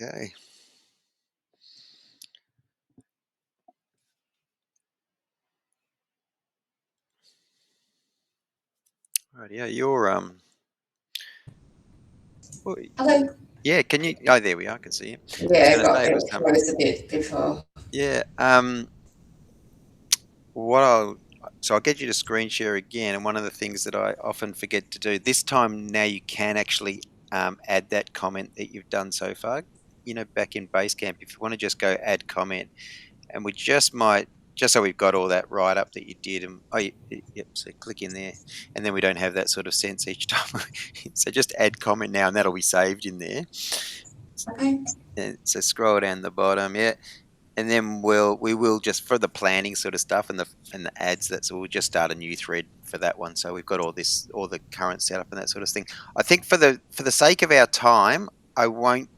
Okay. Right, yeah, well, Hello. yeah, can you, oh, there we are, I can see you. I was Yeah, I gonna got say it was, close a bit before. yeah, what so I'll get you to screen share again, and one of the things that I often forget to do, this time now you can actually add that comment that you've done so far, back in Basecamp, if you want to just go add comment, and we just might, just so we've got all that right up that you did, and yep, so click in there, and then we don't have that sort of sense each time. So just add comment now, and that'll be saved in there. Okay. And so scroll down the bottom, yeah, and then we will just for the planning sort of stuff and the ads, so we'll just start a new thread for that one. So we've got all the current setup and that sort of thing. I think for the sake of our time, I won't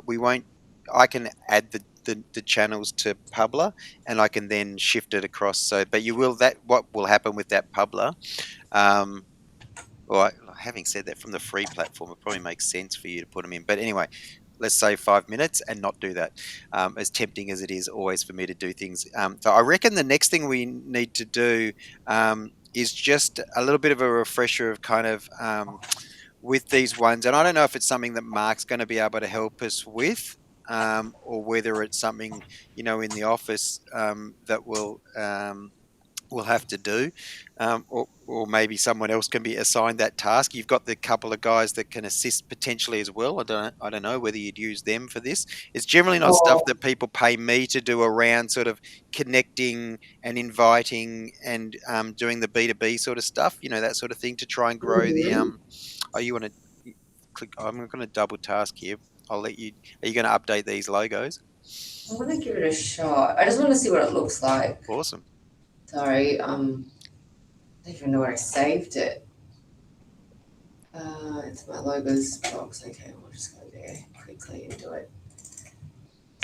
we won't I can add the channels to Publer, and I can then shift it across. So, but you will that what will happen with that Publer? Um, well, having said that, from the free platform, it probably makes sense for you to put them in. But anyway, let's say 5 minutes and not do that. As tempting as it is always for me to do things. So I reckon the next thing we need to do is just a little bit of a refresher of kind of with these ones. And I don't know if it's something that Mark's going to be able to help us with. Or whether it's something in the office that we'll have to do, or maybe someone else can be assigned that task. You've got the couple of guys that can assist potentially as well. I don't know whether you'd use them for this. It's generally not stuff Or that people pay me to do around sort of connecting and inviting and doing the B2B sort of stuff, that sort of thing to try and grow the. Oh, you want to click? I'm going to double task here. I'll let you. Are you going to update these logos? I want to give it a shot. I just want to see what it looks like. Awesome. Sorry, I don't even know where I saved it. It's my logos box. Okay, we'll just go there quickly and do it.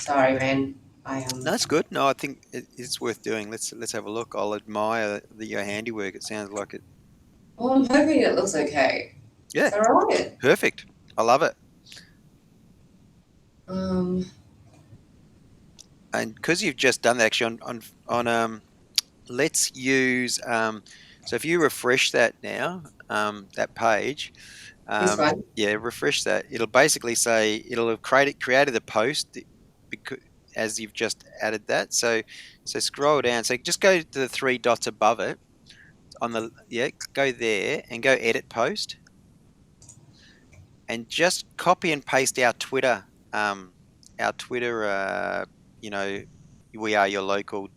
Sorry, man. I No, that's good. No, I think it's worth doing. Let's have a look. I'll admire your handiwork. It sounds like it. Well, I'm hoping it looks okay. Yeah, Is that right? perfect. I love it. Um, And because you've just done that actually on let's use so if you refresh that now, that page, this one. yeah, refresh that. It'll basically say it'll have created the post because as you've just added that. So scroll down. So just go to the three dots above it on the, yeah, go there and go edit post, and just copy and paste our Twitter, you know, we are your local.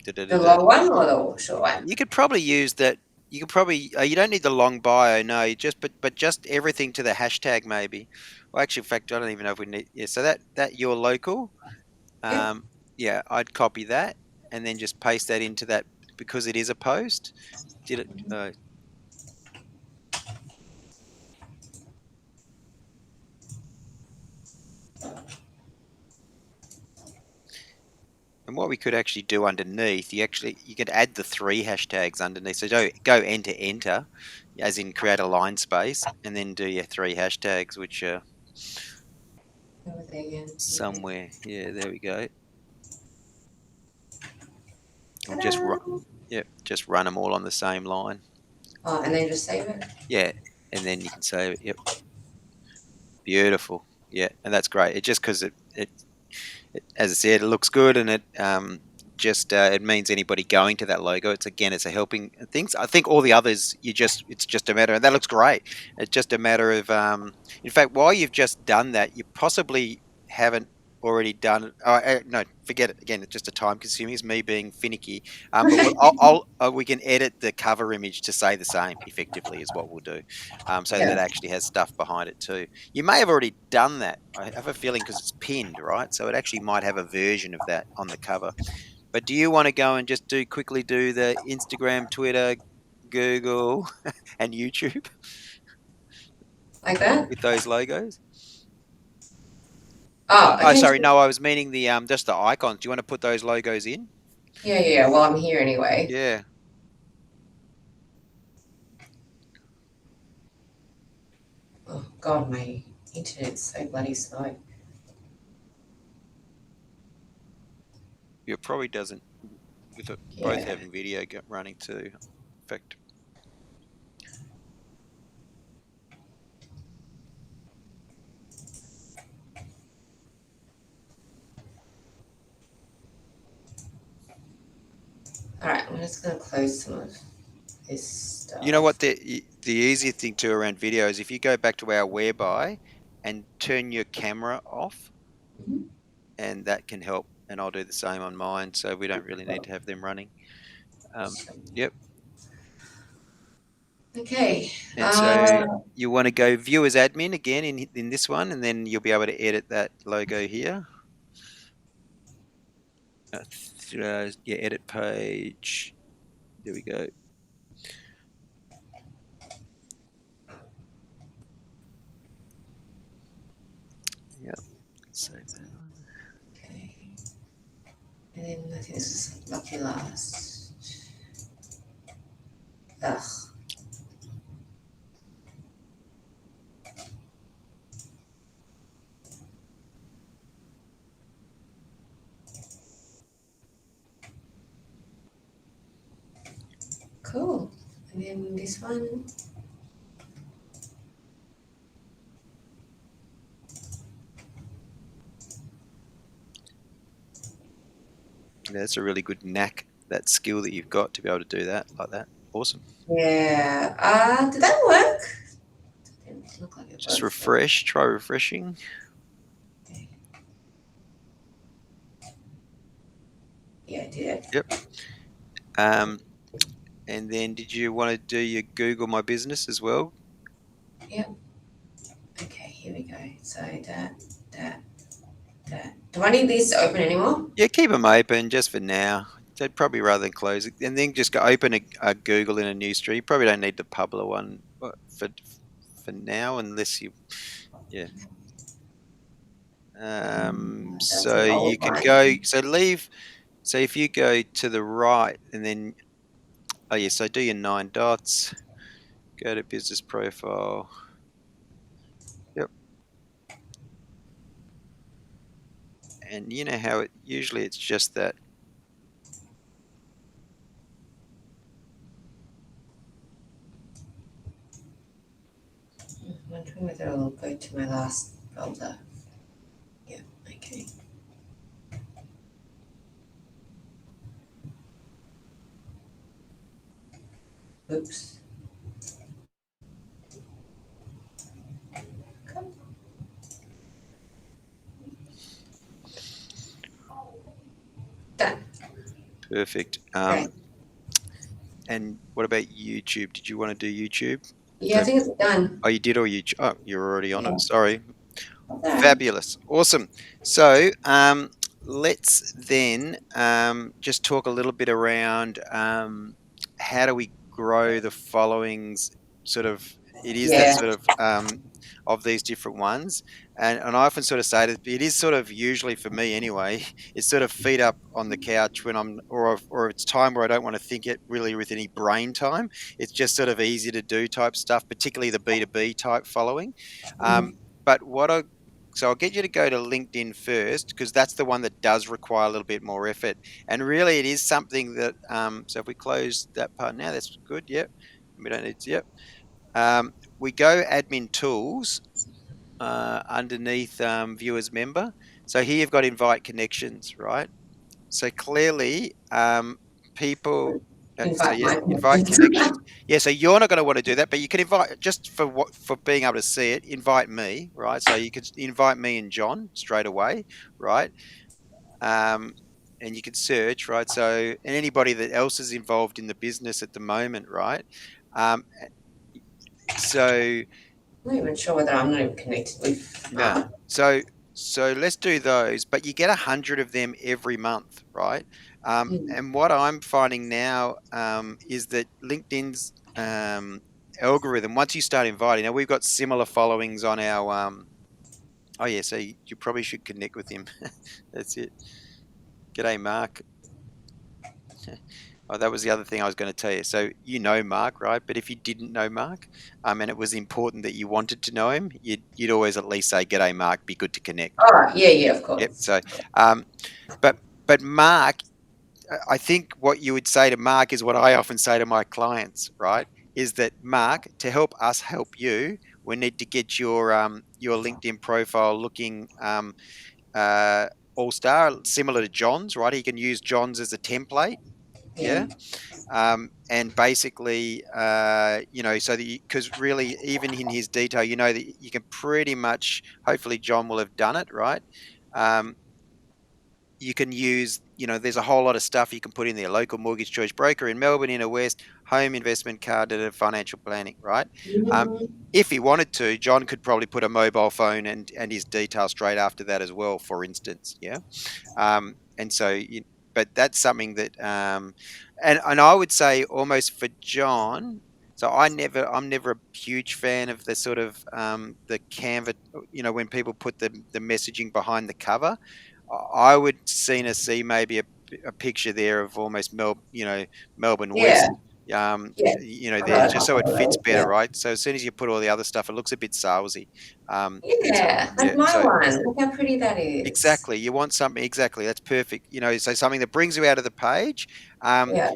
Da, da, da, The da. long one or the short one? You could probably use that. You could probably you don't need the long bio, no. You just but just everything to the hashtag maybe. Well, actually, in fact, I don't even know if we need. Yeah, so that your local. Yep. Um, yeah, I'd copy that and then just paste that into that because it is a post. Did it? And what we could actually do underneath, you could add the three hashtags underneath. So go enter, as in create a line space, and then do your three hashtags, which are Everything in. somewhere. Yeah, there we go. And Ta-da! just run them all on the same line. Oh, and then just save it. Yeah, and then you can save it. Yep, beautiful. Yeah, and that's great. It just because as I said, it looks good, and just it means anybody going to that logo. It's a helping things. I think all the others, it's just a matter, and that looks great. It's just a matter of, in fact, while you've just done that, you possibly haven't already done it. Oh, no, forget it. Again, it's just a time consuming. It's me being finicky. But we can edit the cover image to say the same. Effectively, is what we'll do, so that it Yeah. actually has stuff behind it too. You may have already done that. I have a feeling because it's pinned, right? So it actually might have a version of that on the cover. But do you want to go and just quickly do the Instagram, Twitter, Google, and YouTube Like that? with those logos? Oh, Oh, okay. sorry, no, I was meaning the just the icons. Do you want to put those logos in? Yeah, yeah, yeah. Well, I'm here anyway. Yeah. Oh, God, my Internet's so bloody slow. It probably doesn't with it both Yeah. having video running too. In fact, All right, I'm just gonna close some of this you know what stuff. the easier thing too around video is if you go back to our whereby and turn your camera off, Mhm. and that can help. And I'll do the same on mine, so we don't really need to have them running. Yep. Okay. And so you want to go view as admin again in this one, and then you'll be able to edit that logo here. Yeah, edit page. There we go. Yep. Save that one. Okay. And then I think this is lucky last. Ugh. Cool. And then this one. Yeah, that's a really good knack, that skill that you've got to be able to do that like that. Awesome. Yeah. Did that work? Didn't look like it Just was. refresh. Try refreshing. Yeah, I did. Yep. Um, and then did you want to do your Google My Business as well? Yep. Okay, here we go. So that, that. Do I need these to open anymore? Yeah, keep them open just for now. So probably rather than close it, and then just go open a Google in a new stream. You probably don't need the Publer one for now, unless you, yeah. That's So an you old can one. go. So leave. So if you go to the right, and then oh yeah, so do your 9 dots. Go to business profile. Yep. And you know how it usually it's just that. I'm wondering whether it'll go to my last folder. Yeah, okay. Oops. Come. Done. Perfect. Okay. And what about YouTube? Did you want to do YouTube? Yeah, I So, think it's done. oh, you did, or you? Oh, you're already on Yeah. it. Sorry. Alright. Fabulous. Awesome. So let's then just talk a little bit around how do we grow the followings, sort of, it is that Yeah. sort of these different ones. And I often sort of say that it is sort of usually for me anyway, it's sort of feet up on the couch when or it's time where I don't want to think it really with any brain time. It's just sort of easy to do type stuff, particularly the B2B type following. Mm. But so I'll get you to go to LinkedIn first because that's the one that does require a little bit more effort. And really, it is something that. So if we close that part now, that's good. Yep. We don't need. Yep. We go admin tools underneath viewers member. So here you've got invite connections, right? So clearly, people. So Invite yeah, my invite connections. connections. Yeah, so you're not going to want to do that, but you can invite just for being able to see it. Invite me, right? So you could invite me and John straight away, right? Um, and you can search, right? So and anybody that else is involved in the business at the moment, right? Um, so I'm not even sure whether I'm not even connected with yeah. So let's do those, but you get 100 of them every month, right? Mm. And what I'm finding now is that LinkedIn's algorithm, once you start inviting, now we've got similar followings on our. Oh yeah, so you probably should connect with him. That's it. G'day, Mark. Oh, that was the other thing I was going to tell you. So you know Mark, right? But if you didn't know Mark, and it was important that you wanted to know him, you'd always at least say, "G'day, Mark. Be good to connect." All right. Yeah, yeah, of Yep. course. So, um, but Mark, I think what you would say to Mark is what I often say to my clients, right? Is that Mark, to help us help you, we need to get your LinkedIn profile looking all star, similar to John's, right? He can use John's as a template, Yeah. yeah. And basically, so that because really, even in his detail, you know that you can pretty much, hopefully, John will have done it, right? Um, you can use, there's a whole lot of stuff you can put in there. Local mortgage choice broker in Melbourne, Inner West, home investment card, financial planning, right? Um, Mhm. if he wanted to, John could probably put a mobile phone and his details straight after that as well, for instance. Yeah. And so, but that's something that, and I would say almost for John. So I'm never a huge fan of the sort of the Canva, when people put the messaging behind the cover. I would see maybe a picture there of almost Melbourne Yeah. West, Yeah. I there, got a just so couple it of fits those. better, Yeah. right? So as soon as you put all the other stuff, it looks a bit salesy. And so Yeah. Like yeah, my so one. Look how pretty that is. exactly. You want something exactly. That's perfect. So something that brings you out of the page. Um, Yeah.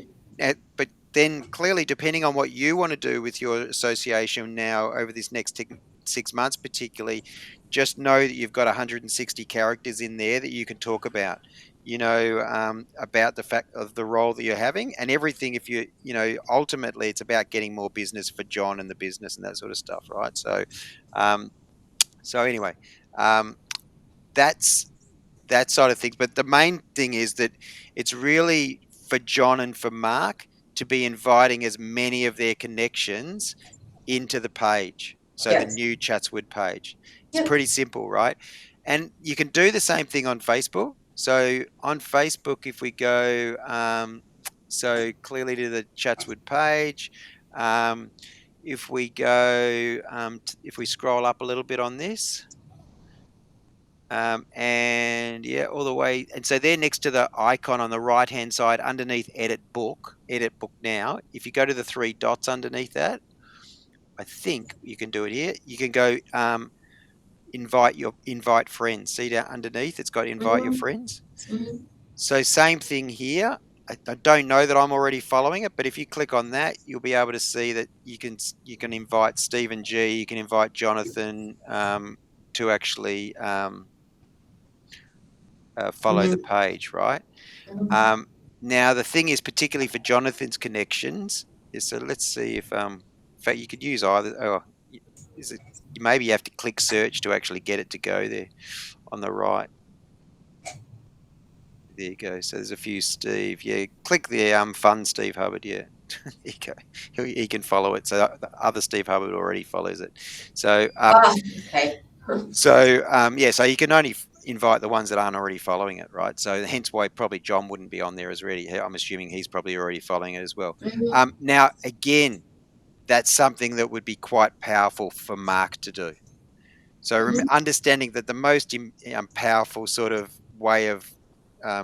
but then clearly, depending on what you want to do with your association now over this next 6 months, particularly, just know that you've got 160 characters in there that you can talk about. About the fact of the role that you're having and everything. If ultimately, it's about getting more business for John and the business and that sort of stuff, right? Um, so anyway, um, that's that side of things. But the main thing is that it's really for John and for Mark to be inviting as many of their connections into the page. So the Yep. new Chatswood page. It's Yep. pretty simple, right? And you can do the same thing on Facebook. So on Facebook, if we go, so clearly to the Chatswood page, if we go, if we scroll up a little bit on this, and yeah, all the way. And so they're next to the icon on the right hand side underneath edit book now. If you go to the three dots underneath that, I think you can do it here. You can go invite friends. See down underneath, it's got invite your Mhm. friends. Mhm. So same thing here. I don't know that I'm already following it, but if you click on that, you'll be able to see that you can invite Stephen G, you can invite Jonathan to actually follow the Mhm. page, right? Mhm. Um, Now the thing is, particularly for Jonathan's connections, is so let's see if in fact you could use either. Oh, is it? Maybe you have to click search to actually get it to go there on the right. There you go. So there's a few Steve. Yeah, click the fun Steve Hubbard. Yeah, there you go. He can follow it. So the other Steve Hubbard already follows it. So Ah, okay. yeah, so you can only invite the ones that aren't already following it, right? So hence why probably John wouldn't be on there as ready. I'm assuming he's probably already following it as well. Mhm. Now again, that's something that would be quite powerful for Mark to do. So Mhm. understanding that the most powerful sort of way of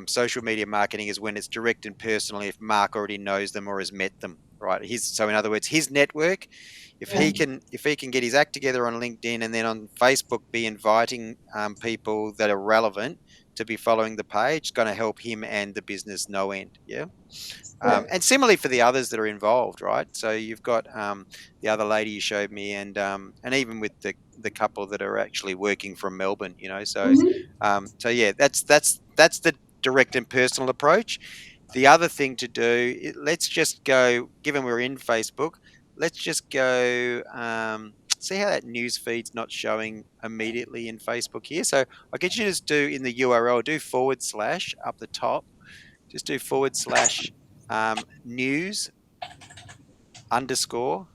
social media marketing is when it's direct and personal. If Mark already knows them or has met them, right? So in other words, his network. Yeah. If he can get his act together on LinkedIn and then on Facebook be inviting people that are relevant to be following the page, it's going to help him and the business no end. Yeah. Yeah. And similarly for the others that are involved, right? So you've got the other lady you showed me, and even with the couple that are actually working from Melbourne, Mhm. So yeah, that's the direct and personal approach. The other thing to do, let's just go. Given we're in Facebook, let's just go. See how that news feed's not showing immediately in Facebook here. So I get you to just do in the URL, do / up the top, just do / news underscore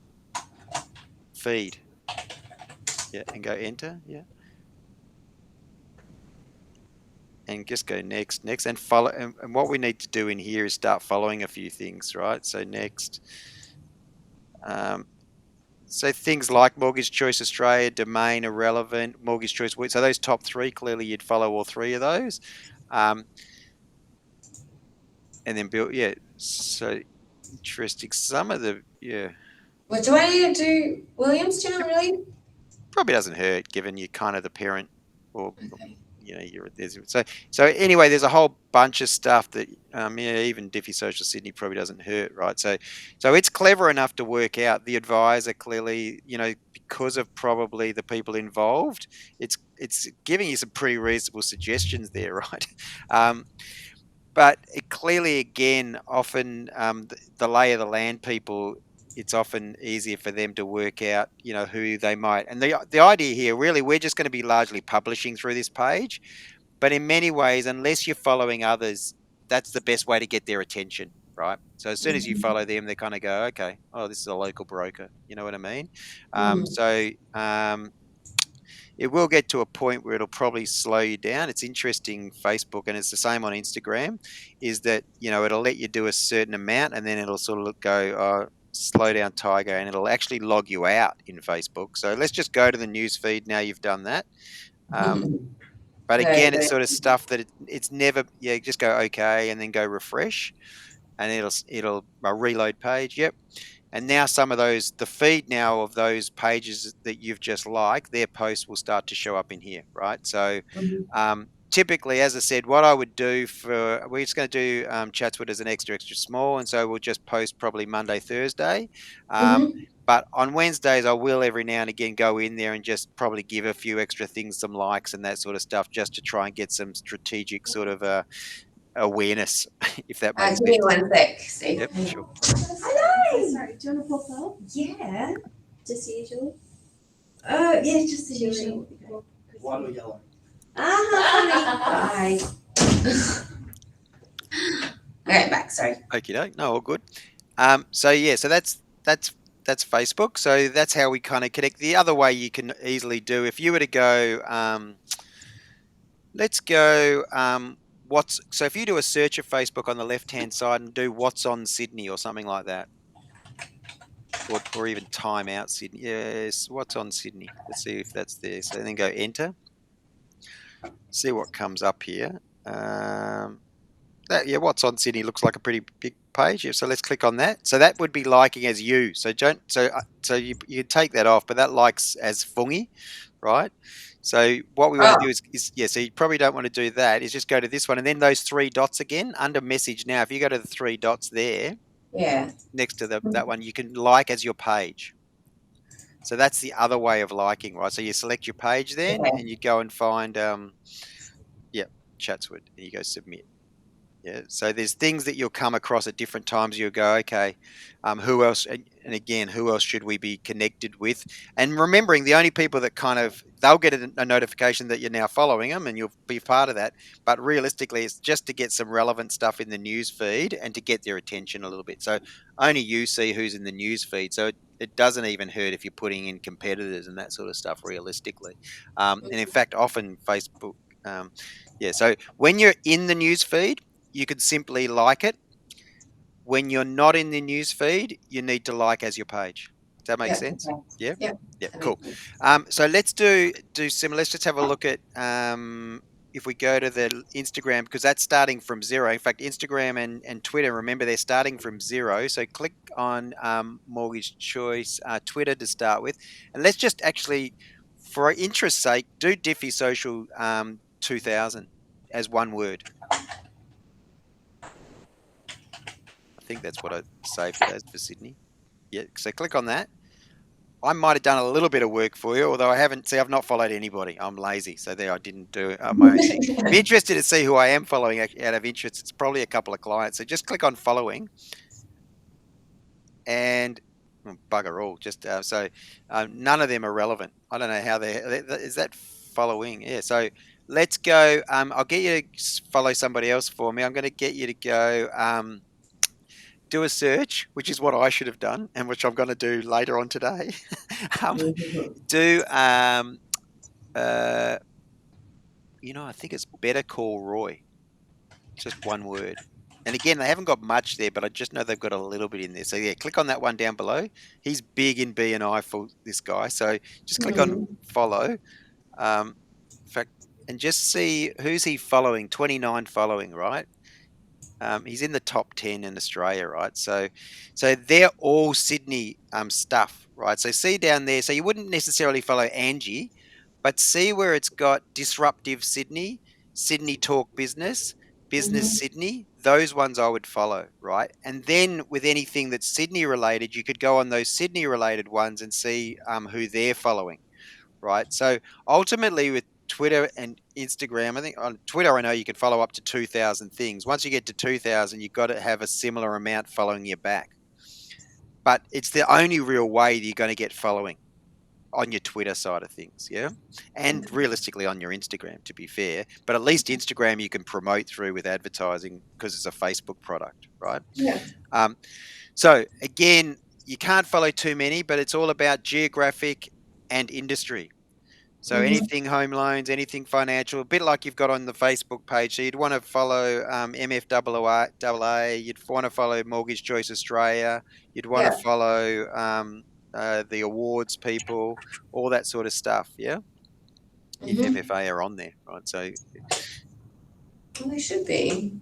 feed. Yeah, and go enter. Yeah, and just go next, and follow. And what we need to do in here is start following a few things, right? So next, um, so things like Mortgage Choice Australia, Domain, Irrelevant, Mortgage Choice. So those top three, clearly you'd follow all three of those, um, and then build. Yeah, So interesting. Some of the What do I need to do? Williams channel, really? probably doesn't hurt given you're kind of the parent or Okay. you're there's so anyway there's a whole bunch of stuff that even Diffie Social Sydney probably doesn't hurt, right? So it's clever enough to work out the advisor clearly, because of probably the people involved, it's giving you some pretty reasonable suggestions there, right? um, but it clearly, again, often the lay of the land people, it's often easier for them to work out, who they might. And the idea here, really, we're just going to be largely publishing through this page. But in many ways, unless you're following others, that's the best way to get their attention, right? So as soon as you Mm-hmm. follow them, they kind of go, okay, oh, this is a local broker. You know what I mean? Um, Mm-hmm. so um, it will get to a point where it'll probably slow you down. It's interesting, Facebook, and it's the same on Instagram, is that, it'll let you do a certain amount and then it'll sort of go, oh, slow down, Tiger, and it'll actually log you out in Facebook. So let's just go to the news feed now you've done that. Um, but Very again, it's good. sort of stuff that it's never, just go okay and then go refresh and it'll a reload page. Yep. And now some of those, the feed now of those pages that you've just liked, their posts will start to show up in here, right? So Mm-hmm. typically, as I said, what I would do we're just going to do Chatswood as an extra small, and so we'll just post probably Monday, Thursday. Um, Mm-hmm. but on Wednesdays, I will every now and again go in there and just probably give a few extra things some likes and that sort of stuff, just to try and get some strategic sort of awareness, if that makes Give me sense. one sec, Steve. Yep, sure. Hello. Sorry, do you want to pop up? Yeah. Just as usual? Yeah, just as usual. White or yellow? Bye. Okay, back. Sorry. Okay, no, all good. So yeah, so that's Facebook. So that's how we kind of connect. The other way you can easily do, if you were to go, let's go. So if you do a search of Facebook on the left hand side and do what's on Sydney or something like that, or even time out Sydney. Yes, what's on Sydney. Let's see if that's there. So then go enter. See what comes up here. Yeah, what's on Sydney looks like a pretty big page. Yeah, so let's click on that. So that would be liking as you. So don't. So you take that off, but that likes as Foog-Yue, right? So what we want to Oh, do is yeah. So you probably don't want to do that. Is just go to this one and then those three dots again under message. Now, if you go to the three dots there yeah. next to that one, you can like as your page. So that's the other way of liking, right? So you select your page then, Okay. and you go and find yeah, Chatswood, and you go submit. Yeah. So there's things that you'll come across at different times. You'll go, okay, who else? And again, who else should we be connected with? And remembering the only people that kind of they'll get a notification that you're now following them, and you'll be part of that. But realistically, it's just to get some relevant stuff in the news feed and to get their attention a little bit. So only you see who's in the news feed. So it doesn't even hurt if you're putting in competitors and that sort of stuff. Realistically, and in fact, often Facebook. Yeah. So when you're in the news feed, you could simply like it. When you're not in the news feed, you need to like as your page. Does that make Yeah. sense? Okay. Yeah. Yep. Yeah. That Cool. makes sense. So let's do similar. Let's just have a look at if we go to the Instagram because that's starting from zero. In fact, Instagram and Twitter, remember they're starting from zero. So click on Mortgage Choice Twitter to start with, and let's just actually, for interest's sake, do Diffie Social 2000 as one word. I think that's what I saved it as for Sydney. Yeah, so click on that. I might have done a little bit of work for you, although I haven't. See, I've not followed anybody. I'm lazy, so there I didn't do my own thing. Be interested to see who I am following out of interest. It's probably a couple of clients. So just click on following, and bugger all. Just none of them are relevant. I don't know how is that following. Yeah. So let's go. I'll get you to follow somebody else for me. I'm going to get you to go. Do a search, which is what I should have done, and which I'm going to do later on today. um, do uh, I think it's Better Call Roy. Just one word. And again, they haven't got much there, but I just know they've got a little bit in there. So yeah, click on that one down below. He's big in BNI for this guy. So just click on Hmm. follow. In fact, and just see who's he following. 29 following, right? He's in the top 10 in Australia, right? So they're all Sydney stuff, right? So see down there. So you wouldn't necessarily follow Angie, but see where it's got Disruptive Sydney, Sydney Talk Business, Business Mm-hmm. Sydney. Those ones I would follow, right? And then with anything that's Sydney related, you could go on those Sydney related ones and see who they're following, right? So ultimately, with Twitter and Instagram, I think on Twitter, I know you can follow up to 2,000 things. Once you get to 2,000, you've got to have a similar amount following you back. But it's the only real way that you're going to get following on your Twitter side of things, yeah? And realistically on your Instagram, to be fair. But at least Instagram you can promote through with advertising because it's a Facebook product, right? Yeah. Um, so again, you can't follow too many, but it's all about geographic and industry. So Mm-hmm. anything home loans, anything financial, a bit like you've got on the Facebook page. So you'd want to follow MFAA, you'd want to follow Mortgage Choice Australia, you'd want to Yeah. follow the awards people, all that sort of stuff. Yeah, if Mm-hmm. FFA are on there, right? So Well, they should be.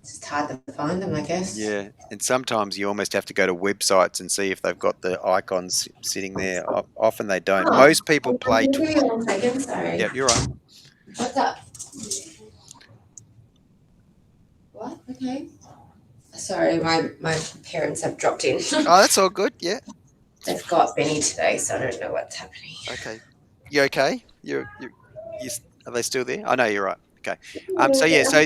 It's just hard to find them, I guess. yeah, and sometimes you almost have to go to websites and see if they've got the icons sitting there. Often they don't. Oh, Most people play. give me 1 second. Sorry. Yep, you're right. What's up? What? Okay. Sorry, my parents have dropped in. Oh, that's all good. Yeah. They've got Benny today, so I don't know what's happening. Okay. You okay? Are they still there? I know you're right. Okay. So yeah, so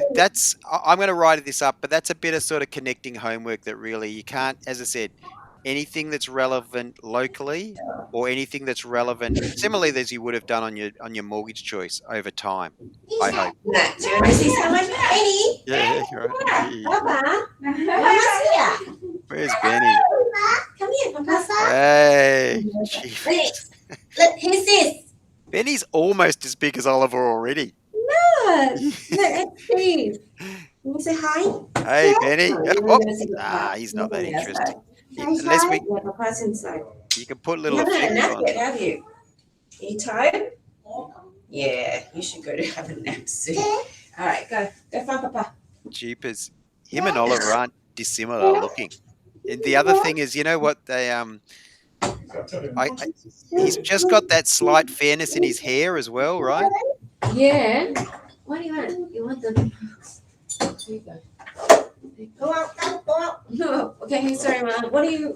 I'm going to write this up, but that's a bit of sort of connecting homework that really you can't, as I said, anything that's relevant locally or anything that's relevant similarly as you would have done on your mortgage choice over time. I hope. Matt, do you want to see someone? Benny? Yeah, you're right. Hey, Papa? Mama's here. where's Benny? Come here, Papa. Hey, Benny, jeepers. look, who's this? Benny's almost as big as Oliver already. Look, it's Steve. Can you say hi? Hey, Benny. Oh, you Oh, want to see Papa? he's He's not on that the outside. interesting. Unless Outside? we, Yeah, Papa's inside. you can put You little haven't had a effects nap on. yet, have you? Are you tired? Yeah, you should go to have a nap soon. All right, go. Go find Papa. Jeepers. Him and Oliver aren't dissimilar looking. And the other thing is, you know what they I he's just got that slight fairness in his hair as well, right? Yeah. What do you want? You want the. Here you go. Go out, go out. No. Okay, sorry, Mom. What are you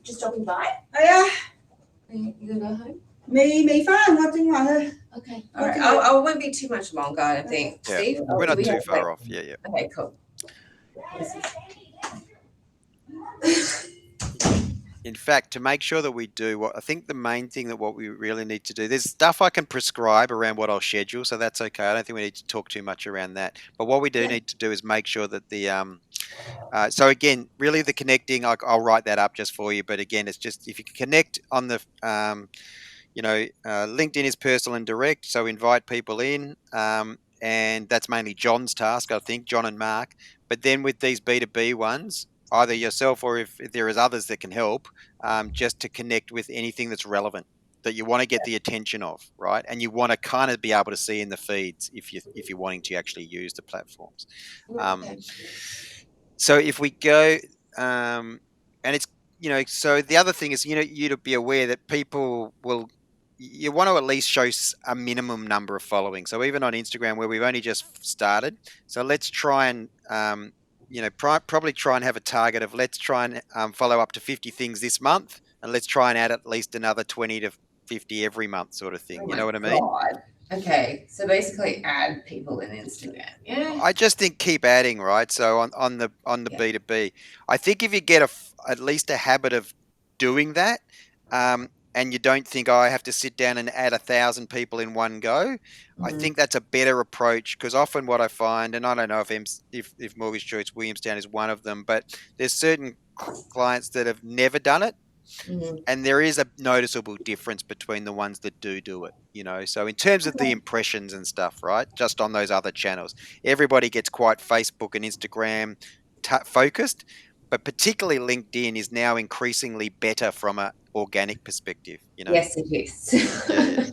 just dropping by?係啊，You gonna go home?未返，我正話去。Okay. All right. I won't be too much longer, I don't think. Yeah. Steve? Oh, We're do not we too have, far off. Yeah, yeah. Okay, cool. In fact, to make sure that we do what I think the main thing that what we really need to do, there's stuff I can prescribe around what I'll schedule, so that's okay. I don't think we need to talk too much around that. But what we do Yeah. need to do is make sure that the so again, really the connecting, I'll write that up just for you. But again, it's just if you can connect on the LinkedIn is personal and direct, so invite people in, and that's mainly John's task, I think, John and Mark. But then with these B2B ones, either yourself or if there is others that can help, just to connect with anything that's relevant that you want to get the attention of, right? And you want to kind of be able to see in the feeds if you're wanting to actually use the platforms. Okay. So if we go, and it's so the other thing is you to be aware that people will you want to at least show a minimum number of following. So even on Instagram where we've only just started, so let's try and probably try and have a target of let's try and follow up to 50 things this month, and let's try and add at least another 20 to 50 every month, sort of thing. Oh You my know what I mean? God. Okay, so basically add people in Instagram. Yeah. I just think keep adding, right? So on the Yeah. B2B, I think if you get at least a habit of doing that, and you don't think, oh, I have to sit down and add 1,000 people in one go, I Mhm. think that's a better approach because often what I find, and I don't know if Mortgage Choice Williamstown is one of them, but there's certain clients that have never done it, Mhm. and there is a noticeable difference between the ones that do it, so in terms of the impressions and stuff, right, just on those other channels, everybody gets quite Facebook and Instagram focused, but particularly LinkedIn is now increasingly better from an organic perspective. Yes, it is. Yeah,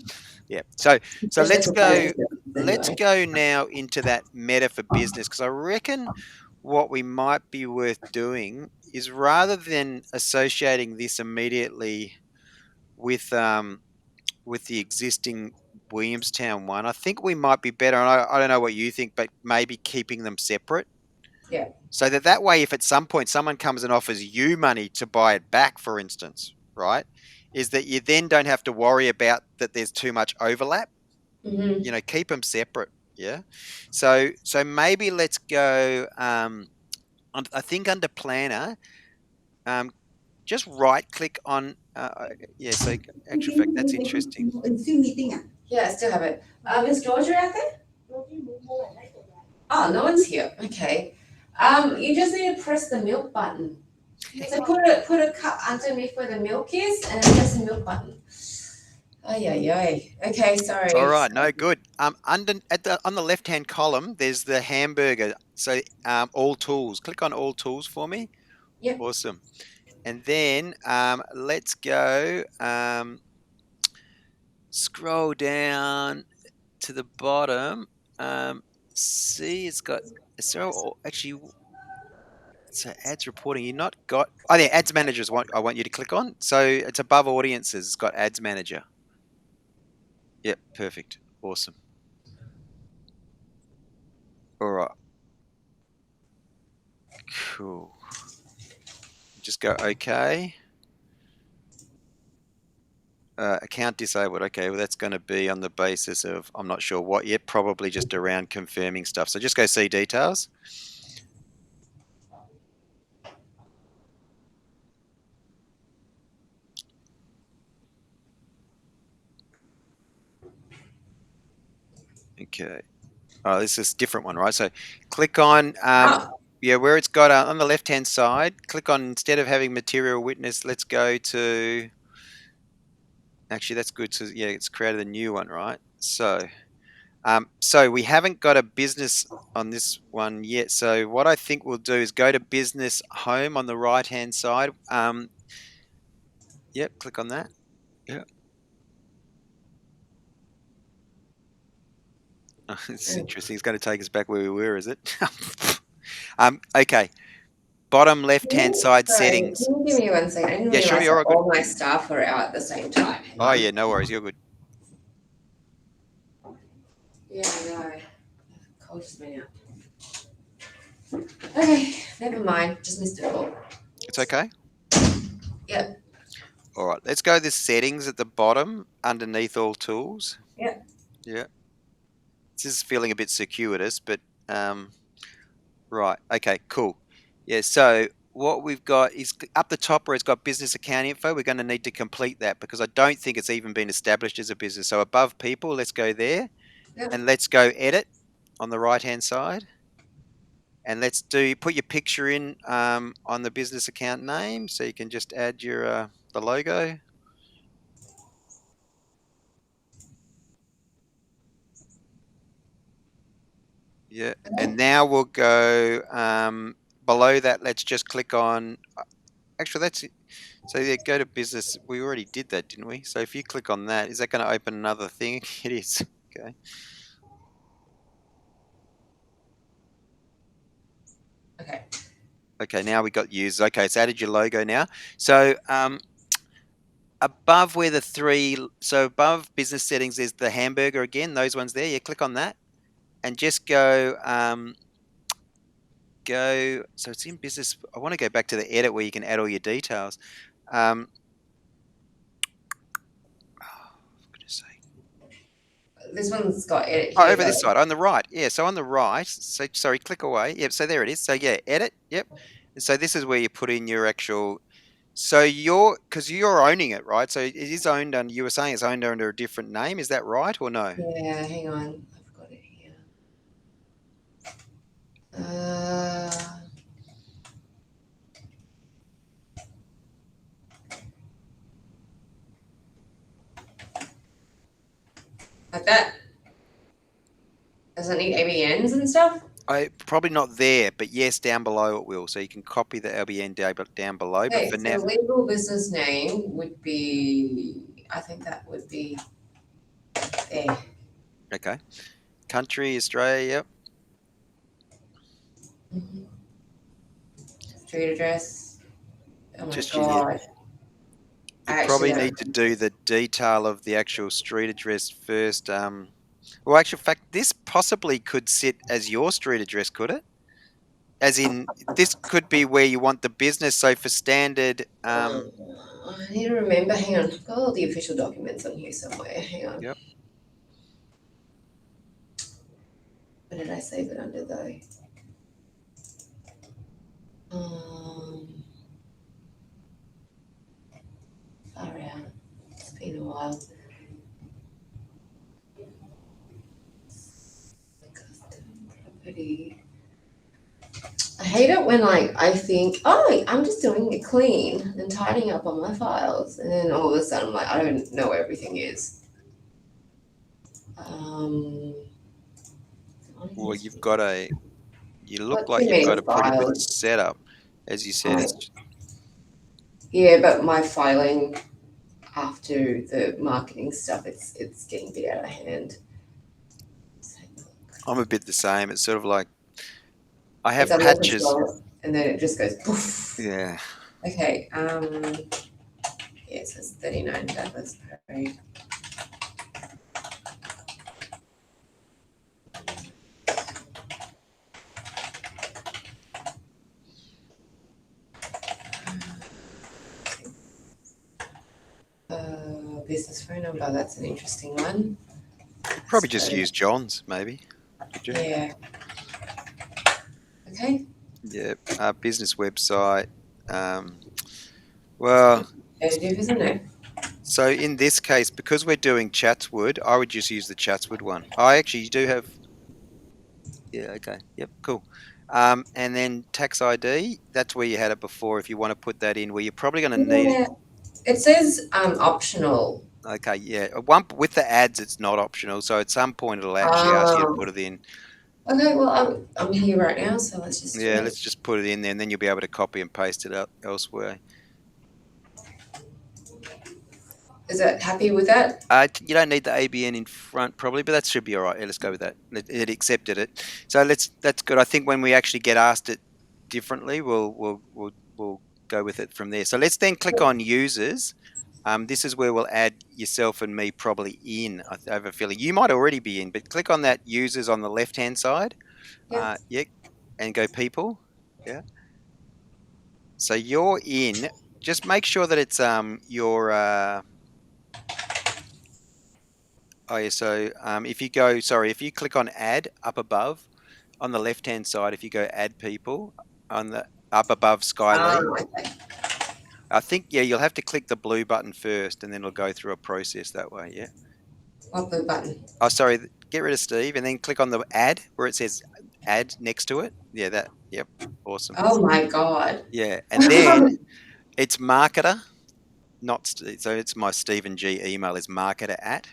yeah. Yeah. So let's Especially for go. financial Let's anyway. go now into that meta for business, because I reckon what we might be worth doing is, rather than associating this immediately with the existing Williamstown one, I think we might be better. And I don't know what you think, but maybe keeping them separate. Yeah. So that way, if at some point someone comes and offers you money to buy it back, for instance, right, is that you then don't have to worry about that there's too much overlap. Mm-hmm. Keep them separate. Yeah. So maybe let's go. I think under planner, um, just right click on. Yeah. So actual fact, that's interesting. Still meeting à? Yeah, I still have it. Is Georgia out there? Oh, no one's here. Okay. You just need to press the milk button. So put a cup underneath where the milk is and then press the milk button. Ay, ay, ay. Okay, All sorry. right. No good. On the left hand column, there's the hamburger. So all tools. Click on all tools for me. Yep. Awesome. And then let's go. Scroll down to the bottom. See, it's got. So actually, so ads reporting. You not got. Oh, yeah, ads manager is what I want you to click on. So it's above audiences. It's got ads manager. Yep, perfect. Awesome. All right. Cool. Just go OK. Account disabled. Okay, well, that's going to be on the basis of, I'm not sure what yet, probably just around confirming stuff. So just go see details. Okay. Oh, this is a different one, right? So click on, yeah, where it's got on the left-hand side, click on, instead of having material witness, let's go to, actually, that's good. So yeah, it's created a new one, right? So we haven't got a business on this one yet. So what I think we'll do is go to business home on the right-hand side. Yep, click on that. Yep. It's interesting. It's going to take us back where we were, is it? Okay. Bottom left-hand side Sorry, settings. can you give me 1 second? I didn't Yeah, sure, realize you're that all good. all my staff were out at the same time. Hang Oh on. yeah, no worries. You're good. Yeah, I know. Cold just went out. Okay, never mind. Just missed a call. It's okay. Yep. All right. Let's go to settings at the bottom underneath all tools. Yep. Yeah. This is feeling a bit circuitous, but right. Okay, cool. Yeah, so what we've got is up the top where it's got business account info. We're going to need to complete that because I don't think it's even been established as a business. So above people, let's go there Yep. and let's go edit on the right-hand side. And let's put your picture in on the business account name, so you can just add your the logo. Yeah, and now we'll go below that. Let's just click on. Actually, that's it. So yeah, go to business. We already did that, didn't we? So if you click on that, is that going to open another thing? It is. Okay. Okay. Okay. Now we got users. Okay, it's added your logo now. So above where the three, so above business settings is the hamburger again. Those ones there. Yeah, click on that. And just go so it's in business. I want to go back to the edit where you can add all your details. Oh, for goodness sake. This one's got edit Oh, here over though. this side on the right. Yeah, so on the right. So sorry, click away. Yep, so there it is. So yeah, edit. Yep. And so this is where you put in your actual. So because you're owning it, right? So it is owned under. You were saying it's owned under a different name. Is that right or no? Yeah, hang on. I've got it here. Uh, like that. Does it need ABNs and stuff? Probably not there, but yes, down below it will. So you can copy the LBN down below. But Okay, for so now, legal business name would be, I think that would be There. Okay. Country, Australia, yep. Mhm. Street address. Oh my Just you god. I actually probably don't need to do the detail of the actual street address first. Well, actually, in fact, this possibly could sit as your street address, could it? As in, this could be where you want the business. So for standard, I need to remember. Hang on. I've got all the official documents on here somewhere. Hang on. Yep. Where did I save it under though? Um, Far out. It's been a while. Custom property. I hate it when like I think, oh, I'm just doing it clean and tidying up on my files, and then all of a sudden I'm like, I don't know where everything is. Well, you've got a. You look What like too you've got many a pretty good files? setup, as you said. It's Yeah, but my filing after the marketing stuff, it's getting a bit out of hand. I'm a bit the same. It's sort of like I It's have under patches. control, and then it just goes poof. Yeah. Okay. Yeah, it says 39 Douglas Parade. Business phone number. That's an interesting one. Probably just So use John's, maybe. Could you? yeah. Okay. Yeah. Business website. Well, Competitive, isn't it? so in this case, because we're doing Chatswood, I would just use the Chatswood one. I actually do have. Yeah. Okay. Yep. Cool. And then tax ID. That's where you had it before. If you want to put that in, where you're probably going to need it. Yeah. It says optional. Okay. Yeah. One with the ads, it's not optional. So at some point, it'll actually ask you to Um. put it in. Okay. Well, I'm here right now, so let's just do Yeah. it. Let's just put it in there, and then you'll be able to copy and paste it out elsewhere. Is it happy with that? You don't need the ABN in front probably, but that should be all right. Yeah, let's go with that. It accepted it, so that's good. I think when we actually get asked it differently, we'll go with it from there. So let's then click on users. This is where we'll add yourself and me probably in. I have a feeling you might already be in, but click on that users on the left hand side. Yeah. Yeah, and go people. Yeah. So you're in. Just make sure that it's your. Oh yeah, so if you click on add up above on the left hand side, if you go add people on the up above Sky Lee, Okay. I think you'll have to click the blue button first, and then it'll go through a process that way. Yeah. What blue button? Oh, sorry, get rid of Steve, and then click on the add where it says add next to it. Yeah, that. Yep, awesome. Oh my god. Yeah, and then it's marketer, not so it's my Stephen G email is marketer at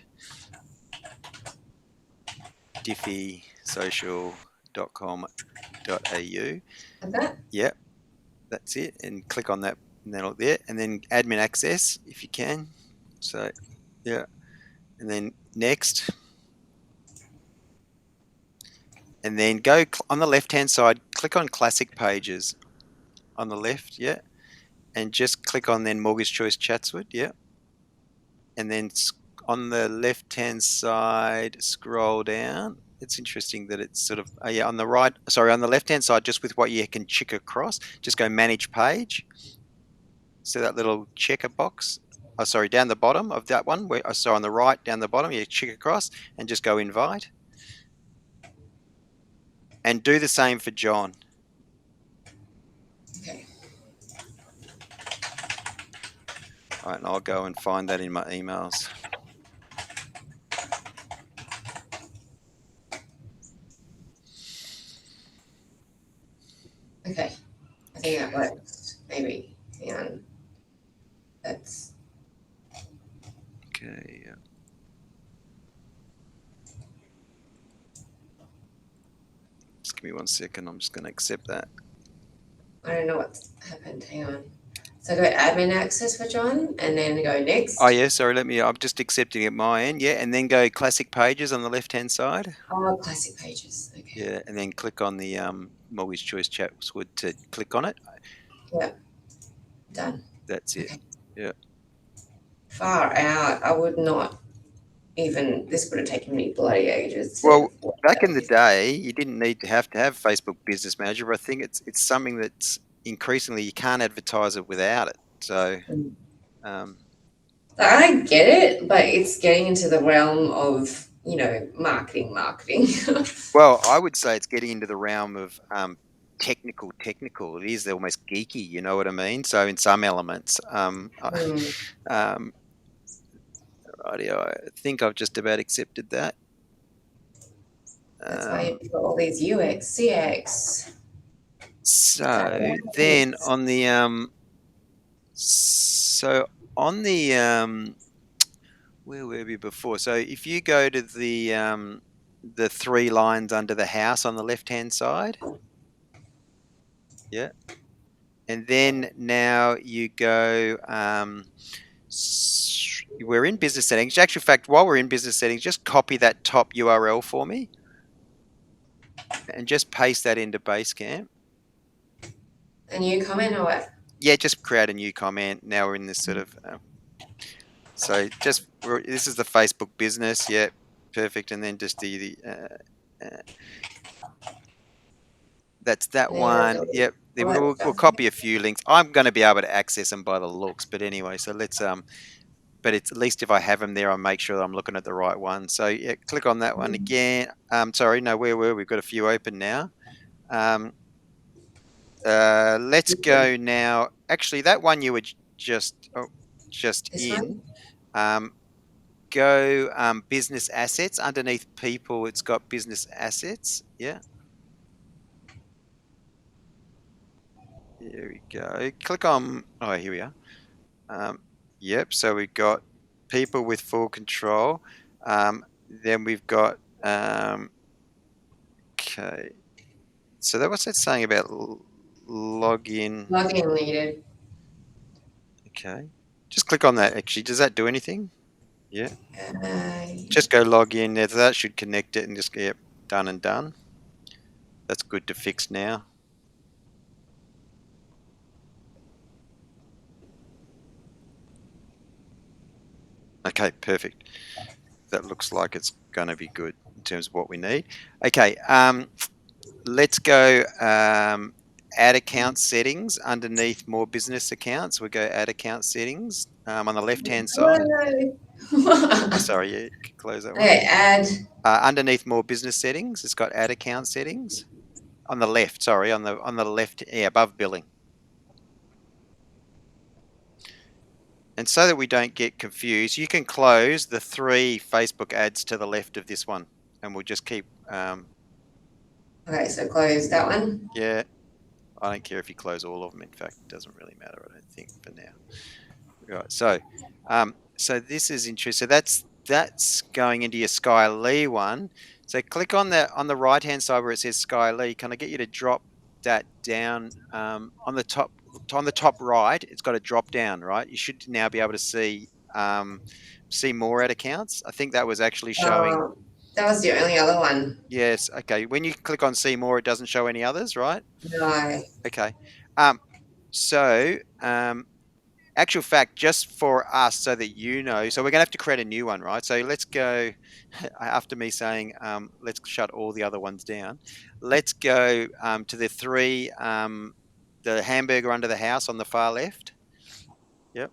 diffysocial.com.au. Like that? Yep, that's it. And click on that, and then there, and then admin access if you can. So, yeah, and then next, and then go on the left hand side. Click on classic pages on the left, yeah, and just click on then Mortgage Choice Chatswood, yeah, and then on the left hand side, scroll down. It's interesting that it's sort of on the right. Sorry, on the left hand side, just with what you can check across. Just go manage page. So that little checker box. Oh, sorry, down the bottom of that one. So on the right, down the bottom, you check across and just go invite. And do the same for John. Okay. All right, and I'll go and find that in my emails. Okay. I think that works. Maybe. Hang on. That's Okay. Yeah. Just give me 1 second. I'm just going to accept that. I don't know what's happened. Hang on. So go admin access for John and then go next. Oh yeah, sorry. I'm just accepting at my end. Yeah, and then go classic pages on the left-hand side. Oh, classic pages. Okay. Yeah, and then click on the mortgage choice Chatswood to click on it. Yeah. Done. That's it. Okay. Yeah. Far out. I would not even. This would have taken me bloody ages to Well, work back out in the this. day, you didn't need to have Facebook Business Manager, but I think it's something that's increasingly you can't advertise it without it. So, Mm. um, I get it, but it's getting into the realm of marketing. well, I would say it's getting into the realm of technical. It is almost geeky, you know what I mean? So in some elements, Mm, um, rightio, I think I've just about accepted that. that's why Um, you've got all these UX, CX, so then dynamics. on the so on the where were we before? So if you go to the three lines under the house on the left hand side, yeah, and then now you go. We're in business settings. Actually, in fact, while we're in business settings, just copy that top URL for me and just paste that into Basecamp. A new comment or what? Yeah, just create a new comment. Now we're in this sort of. So this is the Facebook business. Yeah, perfect. And then just that's that Yeah, one. Yep. Then all that we'll stuff. copy a few links. I'm going to be able to access them by the looks, but anyway. So let's but it's at least if I have them there, I make sure I'm looking at the right one. So yeah, click on that one again. Sorry, no, where were we? We've got a few open now. Um, let's go now. Actually, that one you were just This one? in. Go business assets underneath people. It's got business assets. Yeah. Here we go. Click on. Oh, here we are. Yep. So we've got people with full control. Then we've got. Okay. So what's that saying about login? Login needed. Okay. Just click on that. Actually, does that do anything? Yeah. Uh, Just go log in. That should connect it and just get done and done. That's good to fix now. Okay, perfect. That looks like it's going to be good in terms of what we need. Okay, let's go add account settings underneath more business accounts. We go add account settings on the left-hand side. Hello. Oh, sorry, yeah, close that one. Okay, add. Underneath more business settings, it's got add account settings on the left. Sorry, on the left, yeah, above billing. And so that we don't get confused, you can close the 3 Facebook ads to the left of this one, and we'll just keep. Okay, so close that one. Yeah, I don't care if you close all of them. In fact, it doesn't really matter. I don't think for now. Right. So this is interesting. So that's going into your Sky Lee one. So click on the right hand side where it says Sky Lee. Can I get you to drop that down on the top right? It's got a drop down, right? You should now be able to see more ad accounts. I think that was actually showing. That was the only other one. Yes. Okay. When you click on see more, it doesn't show any others, right? No. Okay. So actual fact, just for us, so that you know, so we're going to have to create a new one, right? So let's go, after me saying, let's shut all the other ones down. Let's go to the 3, the hamburger under the house on the far left. Yep.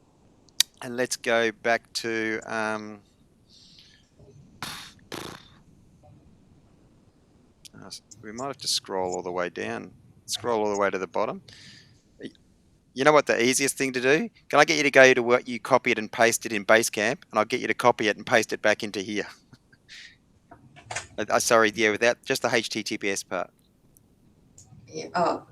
And let's go back to, we might have to scroll all the way down, scroll all the way to the bottom. You know what the easiest thing to do? Can I get you to go to what you copied and pasted in Basecamp, and I'll get you to copy it and paste it back into here. Sorry, yeah, without just the HTTPS part. Yeah. Oh,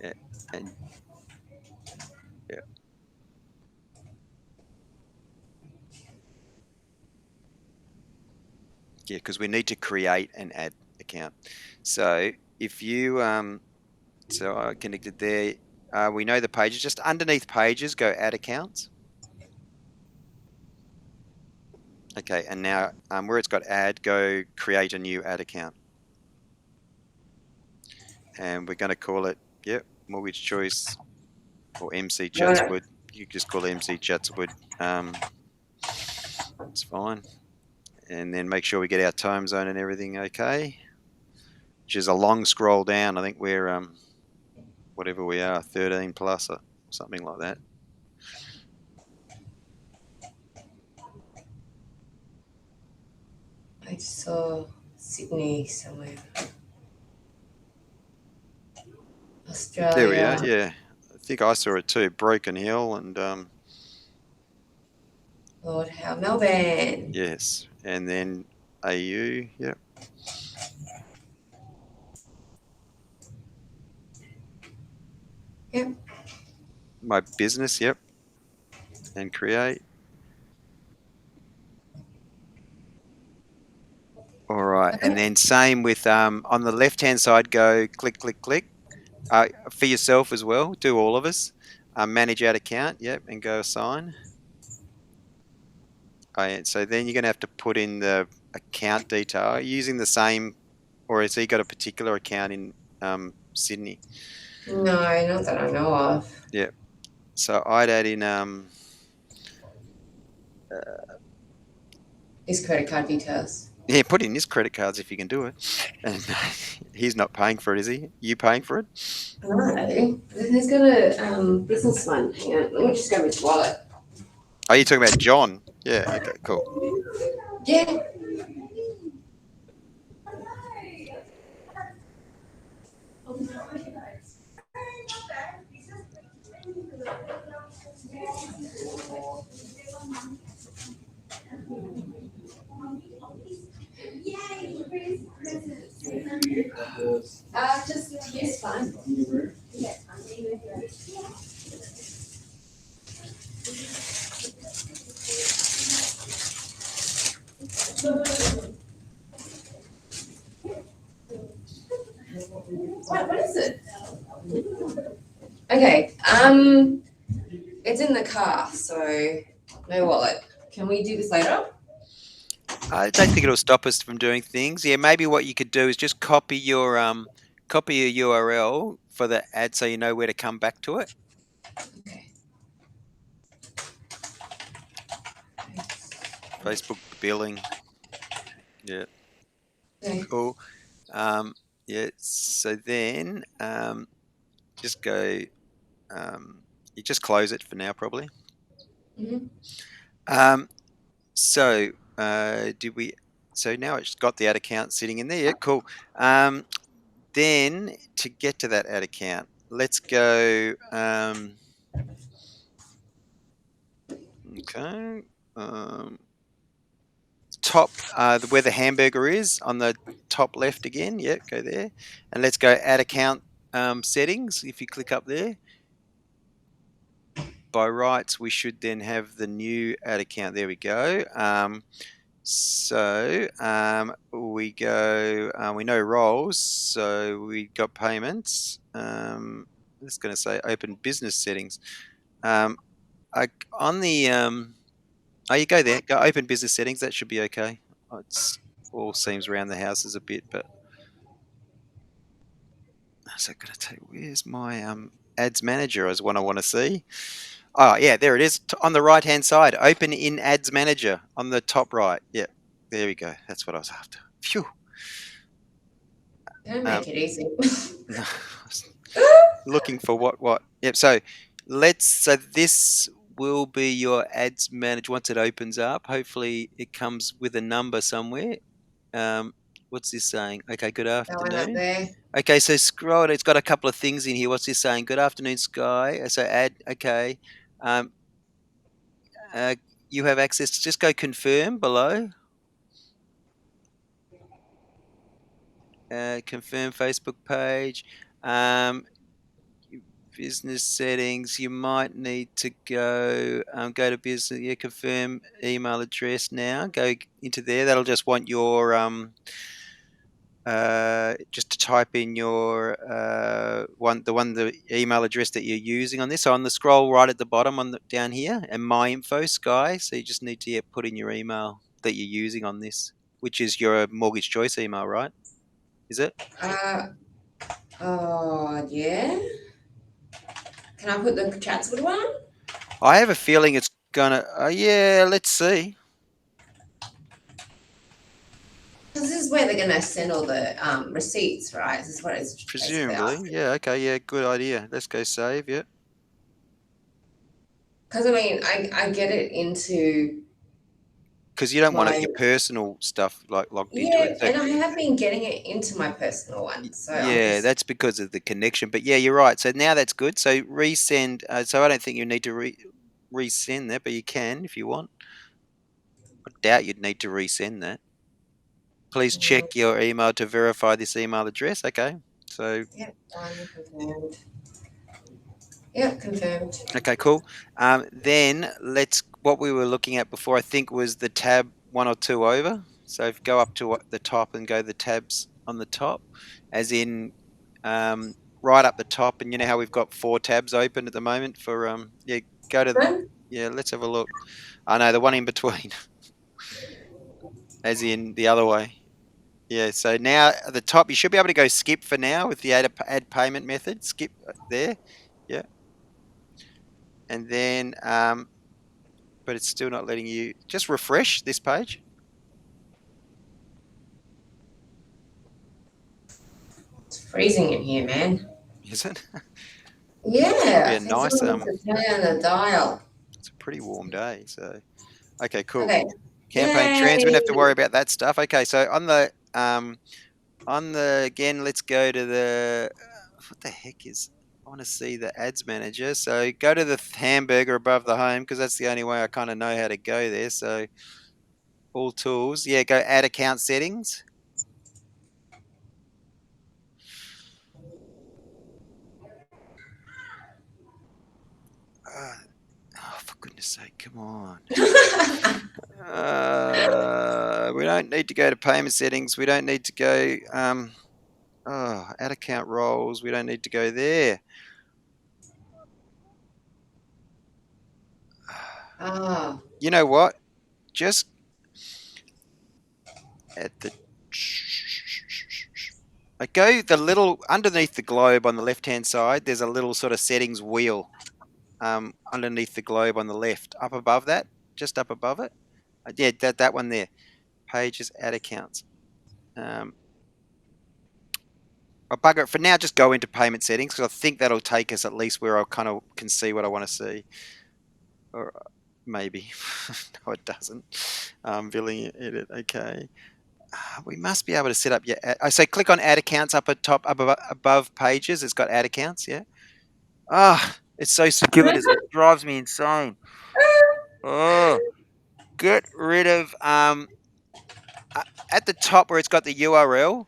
Yeah, and yeah, yeah, because we need to create an ad account. So if you So I connected there. We know the pages. Just underneath pages, go add accounts. Okay, and now where it's got add, go create a new ad account. And we're going to call it, yep, mortgage choice or MC Chatswood. You just call it MC Chatswood. It's fine. And then make sure we get our time zone and everything okay. Which is a long scroll down. I think we're whatever we are, 13 plus or something like that. I saw Sydney somewhere. There we are. Australia. Yeah, I think I saw it too. Broken Hill and Lord Howe. Melbourne. yes, and then AU. Yep. Yep. My business. Yep. And create. All right, Okay. and then same with on the left hand side, go click, click, click. For yourself as well. Do all of us. Manage ad account. Yep, and go assign. So then you're going to have to put in the account detail using the same, or has he got a particular account in Sydney? No, not that I know of. Yeah. So I'd add in His credit card details. yeah, put in his credit cards if you can do it. And he's not paying for it, is he? You paying for it? No. He's got a business one. Hang on. Let me just grab his wallet. Are you talking about John? Yeah. Okay. Cool. Yeah. Just yes, fine. What is it? Okay. It's in the car, so no wallet. Can we do this later? I don't think it'll stop us from doing things. Yeah, maybe what you could do is just copy your URL for the ad so you know where to come back to it. Okay. Facebook billing. Yeah. Okay. Cool. Yeah. So then just go. You just close it for now, probably. Mm-hmm. So did we? So now it's got the ad account sitting in there. Yeah, cool. Then to get to that ad account, let's go. Okay. Top where the hamburger is on the top left again. Yeah, go there, and let's go add account settings. If you click up there, by rights, we should then have the new ad account. There we go. So we go. We know roles, so we got payments. I'm just going to say open business settings. On the oh, you go there. Go open business settings. That should be okay. It's all seems around the houses a bit, but is that going to take? Where's my ads manager? Is what I want to see. Oh yeah, there it is on the right hand side. Open in ads manager on the top right. Yeah, there we go. That's what I was after. Phew. Don't make it easy. No, looking for what? Yep. So this will be your ads manager once it opens up. Hopefully, it comes with a number somewhere. What's this saying? Okay, good That one up afternoon. there. Okay, so scroll. It's got a couple of things in here. What's this saying? Good afternoon, Sky. So add. Okay. Um, you have access to just go confirm below. Confirm Facebook page. Business settings. You might need to go to business. Yeah, confirm email address now. Go into there. That'll just want your just to type in your the email address that you're using on this. So on the scroll right at the bottom down here, and my info Sky. So you just need to put in your email that you're using on this, which is your Mortgage Choice email, right? Is it? Uh, oh, yeah. Can I put the Chatswood one? I have a feeling it's gonna. Yeah, let's see. Because this is where they're going to send all the receipts, right? This is what it's basically Presumably, asking. yeah. Okay, yeah. Good idea. Let's go save. Yeah. Because I mean, I get it into Because you don't want my your personal stuff like logged into it. yeah, and I have been getting it into my personal one, so I'm Yeah, just that's because of the connection. But yeah, you're right. So now that's good. So resend. So I don't think you need to resend that, but you can if you want. I doubt you'd need to resend that. Please check your email to verify this email address. Okay. So yep, done, confirmed. Yep, confirmed. okay, cool. Then let's. What we were looking at before, I think, was the tab one or two over. So if you go up to the top and go the tabs on the top, as in um, right up the top. And you know how we've got 4 tabs open at the moment for yeah. Go to Done? yeah. Let's have a look. I know the one in between, as in the other way. Yeah. So now at the top, you should be able to go skip for now with the add payment method. Skip there. Yeah. And then but it's still not letting you just refresh this page, It's freezing in here, man. is it? It's Yeah, probably I a think nice someone wants to turn on the dial. it's a pretty warm day. So okay, cool. Okay. Campaign trends, we don't have to Yay! worry about that stuff. Okay, so on the again, let's go to the what the heck is I want to see the ads manager. So go to the hamburger above the home because that's the only way I kind of know how to go there. So all tools, yeah, go add account settings. Oh, for goodness sake, come on. We don't need to go to payment settings. We don't need to go add account roles. We don't need to go there. Ah, You know what? Just at the I go the little underneath the globe on the left hand side. There's a little sort of settings wheel underneath the globe on the left, up above that, just up above it. Yeah, that one there. Pages, add accounts. I'll bugger it for now. Just go into payment settings because I think that'll take us at least where I kind of can see what I want to see, or maybe no, it doesn't. Billing edit. Okay, we must be able to set up. Yeah, I say click on add accounts up at top, up above pages. It's got add accounts. Yeah. Ah, it's so circuitous. It drives me insane. Oh, get rid of at the top where it's got the URL.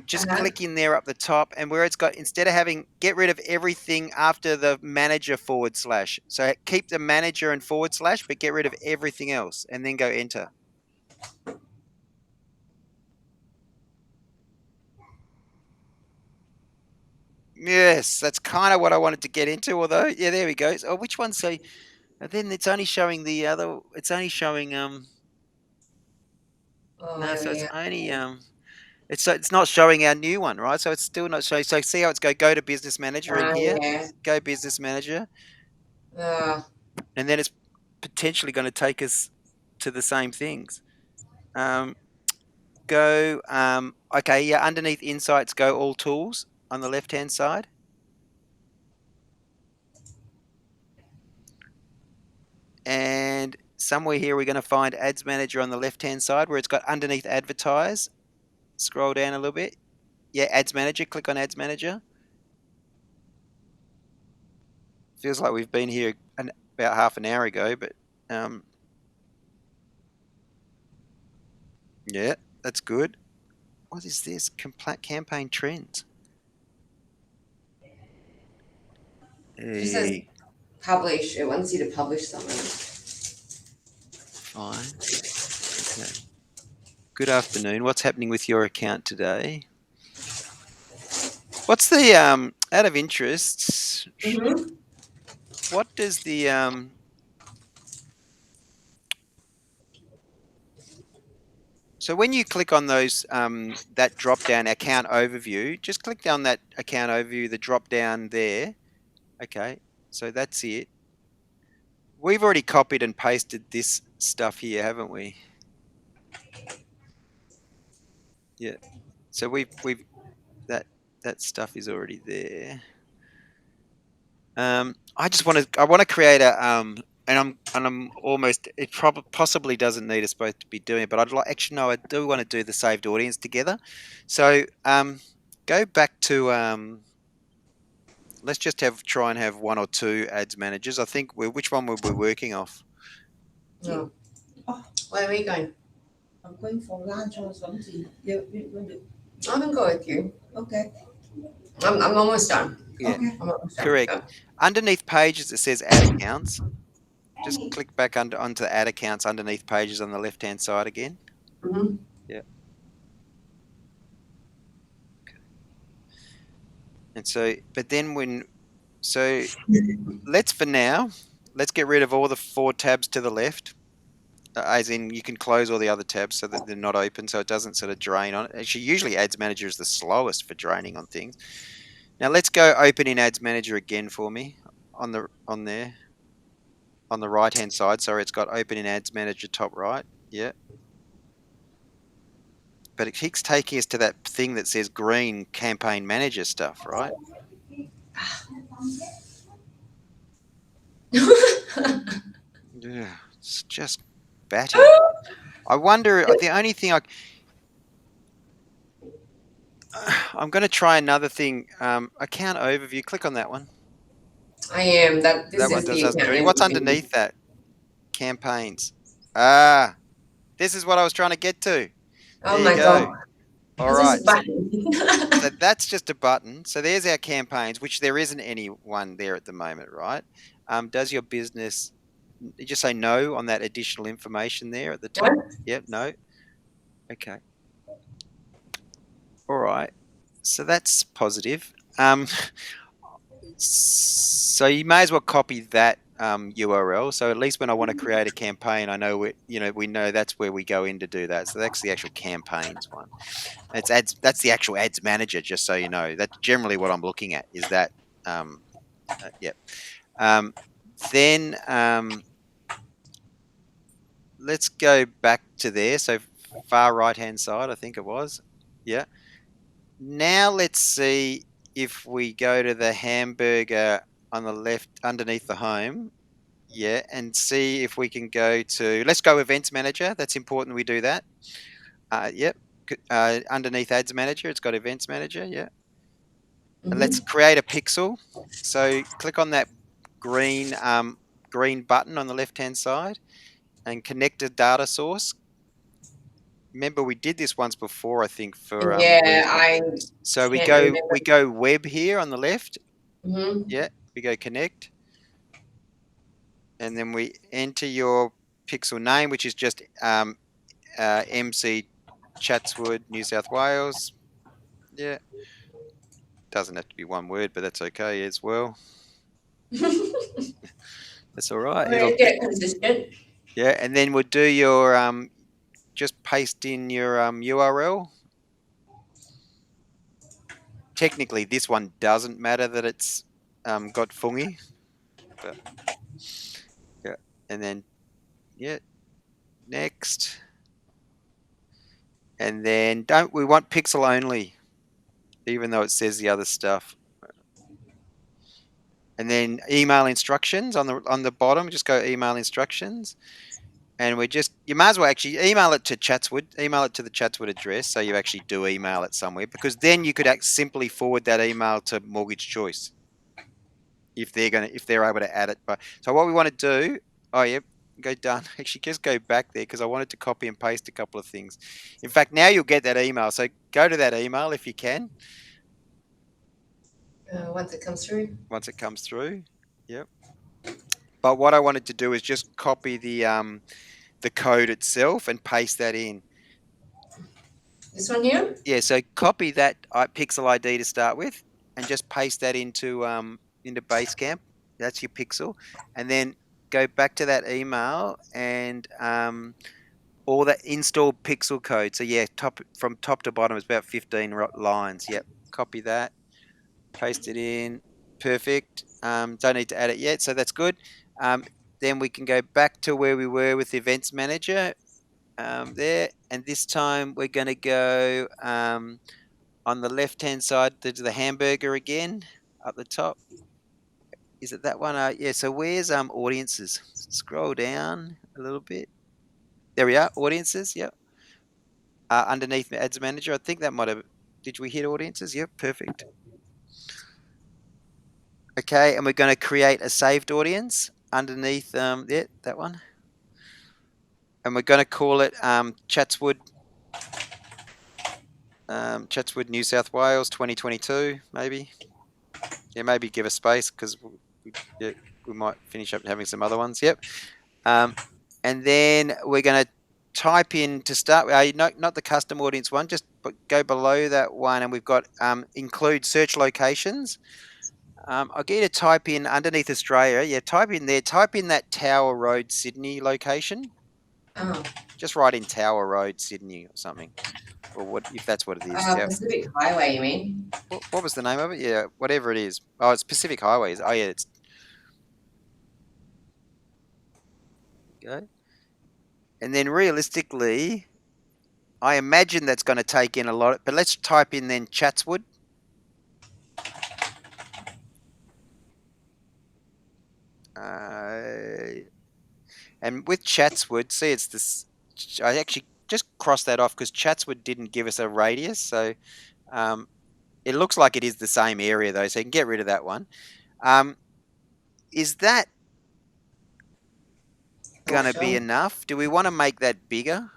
Just uh-huh. click in there up the top, and where it's got instead of having get rid of everything after the manager forward slash. So keep the manager and forward slash, but get rid of everything else, and then go enter. Yes, that's kind of what I wanted to get into. Although, yeah, there we go. Oh, which one? So then it's only showing the other. It's only showing no. Oh So it's yeah. only it's not showing our new one, right? So it's still not showing. So see how it's go to business manager in here. Yeah. Go business manager. Uh, And then it's potentially going to take us to the same things. Um, go, okay, yeah, underneath insights, go all tools on the left hand side. And somewhere here, we're going to find ads manager on the left hand side where it's got underneath advertise. Scroll down a little bit. Yeah, ads manager, click on ads manager. Feels like we've been here about half an hour ago, but yeah, that's good. What is this? Campaign trends. just says Hey, publish. It wants you to publish something. fine. Okay. Good afternoon. What's happening with your account today? What's the out of interest? Mm-hmm. What does the so when you click on those that drop down account overview, just click down that account overview, the drop down there. Okay, so that's it. We've already copied and pasted this stuff here, haven't we? Yeah. So we've that that stuff is already there. I want to create a and I'm almost it probably possibly doesn't need us both to be doing it, but I'd like actually no, I do want to do the saved audience together. So go back to let's just try and have one or two ads managers. I think which one were we working off? No. Oh. Where are we going? I'm going for lunch or something. Yeah, we're going to. I can go with you. Okay. I'm almost done. Yeah, Okay. I'm almost done. correct. Go. Underneath pages it says ad accounts. Just click back onto ad accounts underneath pages on the left hand side again. Mm-hmm. Yeah. And so, but then let's for now, let's get rid of all the 4 tabs to the left. As in, you can close all the other tabs so that they're not open, so it doesn't sort of drain on it. Actually, usually Ads Manager is the slowest for draining on things. Now let's go open in Ads Manager again for me on the right hand side. Sorry, it's got open in Ads Manager top right. Yeah. But it keeps taking us to that thing that says green campaign manager stuff, right? Yeah, it's just batty. I wonder, the only thing I'm going to try another thing. Account overview, click on that one. I am. This That one is the doesn't do account any. What's overview. underneath that? Campaigns. Ah, this is what I was trying to get to. Oh There you my go. god. All This is right. a So, button. so that's just a button. So there's our campaigns, which there isn't any one there at the moment, right? Does your business, you just say no on that additional information there at the top? What? Yep, no. Okay. All right. So that's positive. So you may as well copy that URL. So at least when I want to create a campaign, I know we know that's where we go in to do that. So that's the actual campaigns one. It's ads. That's the actual ads manager. Just so you know, that's generally what I'm looking at. Is that yeah. Um, then let's go back to there. So far right hand side, I think it was. Yeah. Now let's see if we go to the hamburger on the left underneath the home. Yeah, and see if we can go to, let's go events manager. That's important we do that. Yep. Underneath ads manager, it's got events manager. Yeah. And let's Mm-hmm. create a pixel. So click on that green button on the left hand side and connect a data source. Remember we did this once before, I think, for Yeah, regional. I So we can't go remember. we go web here on the left. Mm-hmm. Yeah, we go connect, and then we enter your pixel name, which is just MC Chatswood, New South Wales. Yeah, doesn't have to be one word, but that's okay as well. That's all right. We'll get consistent. Yeah, and then we'll do your just paste in your URL. Technically, this one doesn't matter that it's got Foog-Yue, but yeah, and then yeah, next, and then don't we want pixel only, even though it says the other stuff. And then email instructions on the bottom. Just go email instructions, and you might as well actually email it to Chatswood. Email it to the Chatswood address, so you actually do email it somewhere, because then you could simply forward that email to Mortgage Choice if they're able to add it. But so what we want to do, oh yeah, go done. Actually, just go back there because I wanted to copy and paste a couple of things. In fact, now you'll get that email. So go to that email if you can. Once it comes through. Once it comes through, yep. But what I wanted to do is just copy the code itself and paste that in. This one here? Yeah, so copy that pixel ID to start with, and just paste that into Basecamp. That's your pixel, and then go back to that email and all that install pixel code. So yeah, from top to bottom is about 15 lines. Yep, copy that, paste it in. Perfect. Don't need to add it yet, so that's good. Um, then we can go back to where we were with the events manager there, and this time we're going to go on the left hand side to the hamburger again up the top. Is it that one? Yeah. So where's audiences? Scroll down a little bit. There we are. Audiences. Yep. Underneath Ads Manager, I think that might have. Did we hit audiences? Yep. Perfect. Okay, and we're going to create a saved audience underneath. Yeah, that one. And we're going to call it Chatswood. Chatswood, New South Wales, 2022, maybe. Yeah, maybe give a space because yeah, we might finish up having some other ones. Yep. Um, and then we're going to type in to start with, not the custom audience one, just go below that one, and we've got include search locations. I'll get you to type in underneath Australia. Yeah, type in there. Type in that Tower Road, Sydney location. Oh, Just write in Tower Road, Sydney, or something, or what if that's what it is. Yeah. Pacific Highway, you mean? What was the name of it? Yeah, whatever it is. Oh, it's Pacific Highways. Oh yeah, it's go. And then realistically, I imagine that's going to take in a lot. But let's type in then Chatswood. And with Chatswood, see, it's this. I actually just crossed that off because Chatswood didn't give us a radius, so um, it looks like it is the same area though. So you can get rid of that one. Um, is that Not going to be sure. enough? Do we want to make that bigger?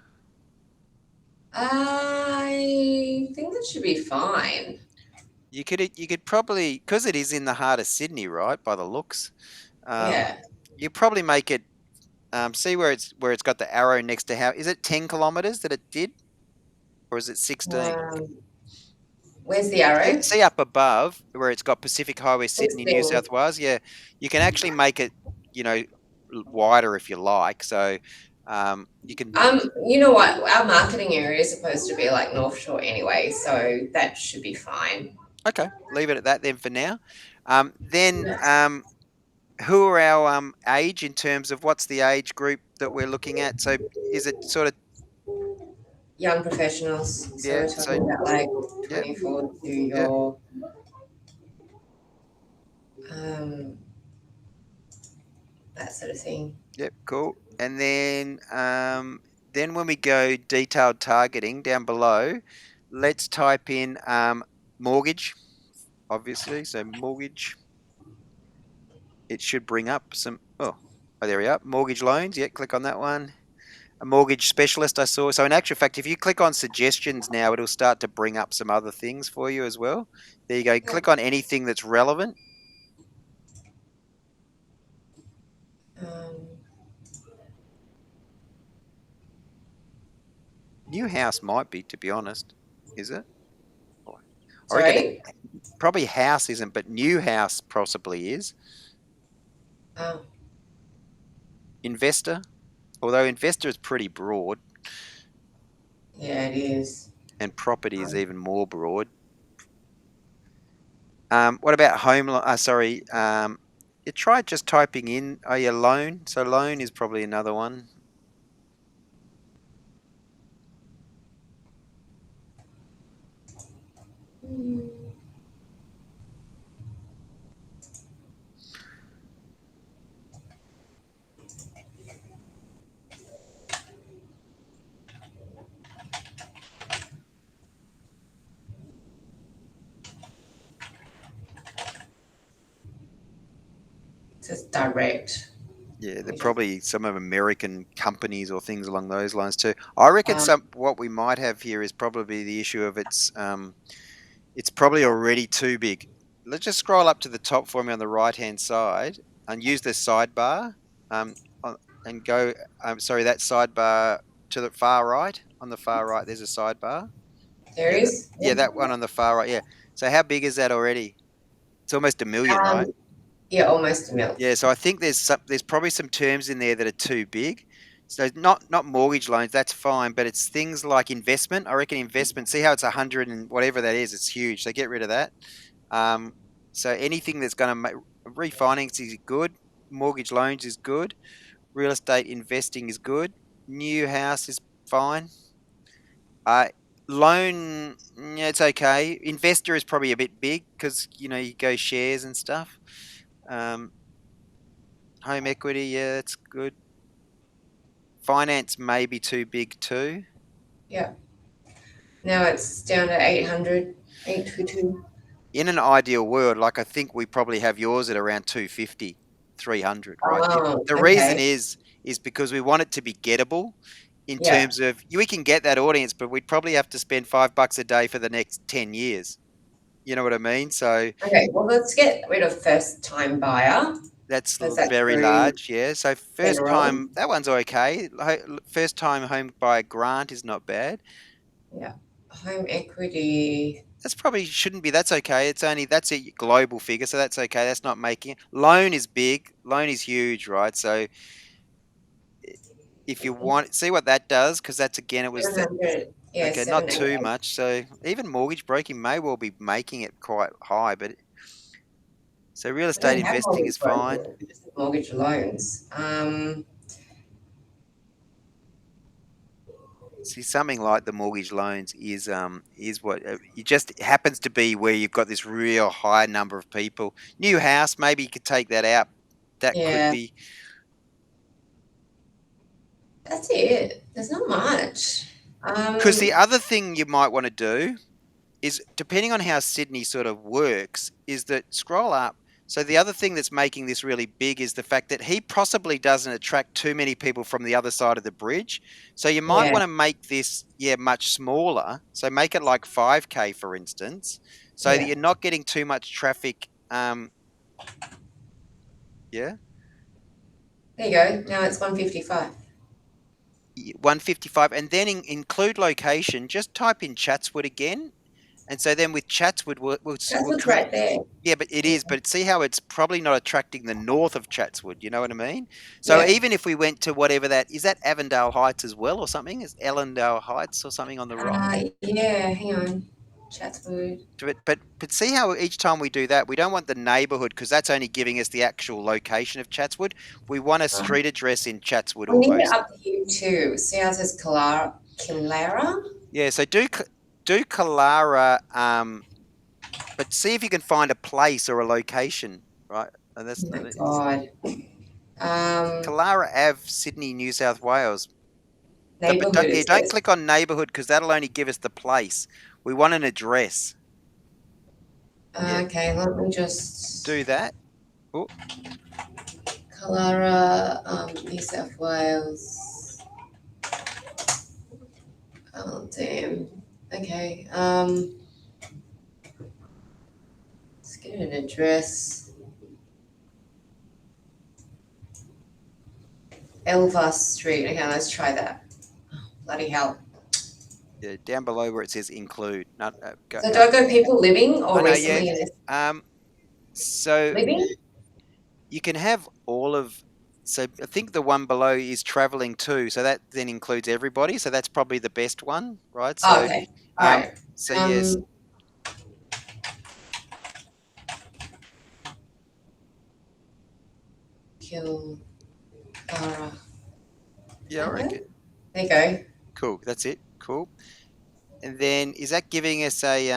I think that should be fine. You could probably, because it is in the heart of Sydney, right? By the looks, um, Yeah. you probably make it. See where it's got the arrow next to how is it 10 kilometers that it did, or is it 16? Um, where's the See, arrow? see up above where it's got Pacific Highway, Sydney, New 16. South Wales. Yeah, you can actually make it, you know, wider if you like. So you can. You know what? Our marketing area is supposed to be like North Shore anyway, so that should be fine. Okay, leave it at that then for now. Then Yeah. who are our age in terms of what's the age group that we're looking at? So is it sort of Young professionals. So yeah? we're So talking about like yep, 24 to yep, your um, that sort of thing. yep, cool. And then when we go detailed targeting down below, let's type in mortgage, obviously. So mortgage, it should bring up some. Oh, there we are. Mortgage loans. Yeah, click on that one. A mortgage specialist I saw. So in actual fact, if you click on suggestions now, it'll start to bring up some other things for you as well. There you go. Yeah. Click on anything that's relevant. Um, New house might be, to be honest. Is it? I reckon sorry. probably house isn't, but new house possibly is. Oh, Investor, although investor is pretty broad, yeah, it is. and property is even more broad. What about home? Sorry. You try just typing in. Oh, yeah, loan. So loan is probably another one. Hmm. It says direct. Yeah, they're Which is, probably some of American companies or things along those lines too. I reckon um, what we might have here is probably the issue of it's probably already too big. Let's just scroll up to the top for me on the right hand side and use the sidebar um, and go. Sorry, that sidebar to the far right. On the far right, there's a sidebar. There is. Yeah, that one on the far right. Yeah. So how big is that already? It's almost 1 million, right? Um, yeah, almost a mil. Yeah. So I think there's probably some terms in there that are too big. So not mortgage loans, that's fine, but it's things like investment. I reckon investment. See how it's 100 and whatever that is, it's huge. So get rid of that. Um, so anything that's going to make refinance is good. Mortgage loans is good. Real estate investing is good. New house is fine. Uh, loan, yeah, it's okay. Investor is probably a bit big because you go shares and stuff. Um, home equity, yeah, that's good. Finance may be too big too. Yeah. Now it's down to 800, 822. In an ideal world, like I think we probably have yours at around 250, 300, right? Oh, The reason okay. is because we want it to be gettable in Yeah. terms of we can get that audience, but we'd probably have to spend $5 a day for the next 10 years. You know what I mean? So Okay, well, let's get rid of first time buyer that's because that's very very large, yeah. So first general. time, that one's okay. First time home buyer grant is not bad. Yeah. Home equity. That's probably shouldn't be. That's okay. That's a global figure, so that's okay. That's not making it. Loan is big. Loan is huge, right? So if you want, see what that does, because that's again, it was that. 700. Yeah, Okay, not too 788. much. So even mortgage broking may well be making it quite high, but so real I estate don't have investing mortgage is broker, fine. just have mortgage loans. See, something like the mortgage loans is what it just happens to be where you've got this real high number of people. New house, maybe you could take that out. That could Yeah, be that's it. There's not much. because the Um, other thing you might want to do is depending on how Sydney sort of works, is that scroll up. So the other thing that's making this really big is the fact that he possibly doesn't attract too many people from the other side of the bridge. So you might yeah, want to make this, yeah, much smaller. So make it like 5K, for instance, so that yeah. you're not getting too much traffic. Yeah, There you go. Now it's 155. 155, and then include location. Just type in Chatswood again, and so then with Chatswood, That's we'll what's come. right there. Yeah, but it is. But see how it's probably not attracting the north of Chatswood. You know what I mean? So Yeah. even if we went to whatever that is, that Avondale Heights as well, or something? Is Ellendale Heights or something on the right? Yeah, hang on. Chatswood. But see how each time we do that, we don't want the neighbourhood because that's only giving us the actual location of Chatswood. We want a Um, street address in Chatswood we need it almost. up here too. See how it says Kilara? Yeah. So do Kalara, but see if you can find a place or a location, right? And Oh that's my God. Um, Kalara Ave, Sydney, New South Wales. But neighborhood yeah, it don't says. click on neighborhood because that'll only give us the place. We want an address. Yeah, Okay, let me just. do that. Oh, Kalara, New South Wales. Oh, damn. Okay. Let's get an address. Elva Street. Okay, let's try that. Bloody hell. yeah, down below where it says include. No, go So do up. I go people living or I know. Yeah. recently in this Um. So living? you can have all of. So I think the one below is traveling too. So that then includes everybody. So that's probably the best one, right? Oh, So, okay. All um. right. So yes. Um, kill Lara. Yeah, I Okay. reckon. There you go. Cool. That's it. Cool. And then is that giving us a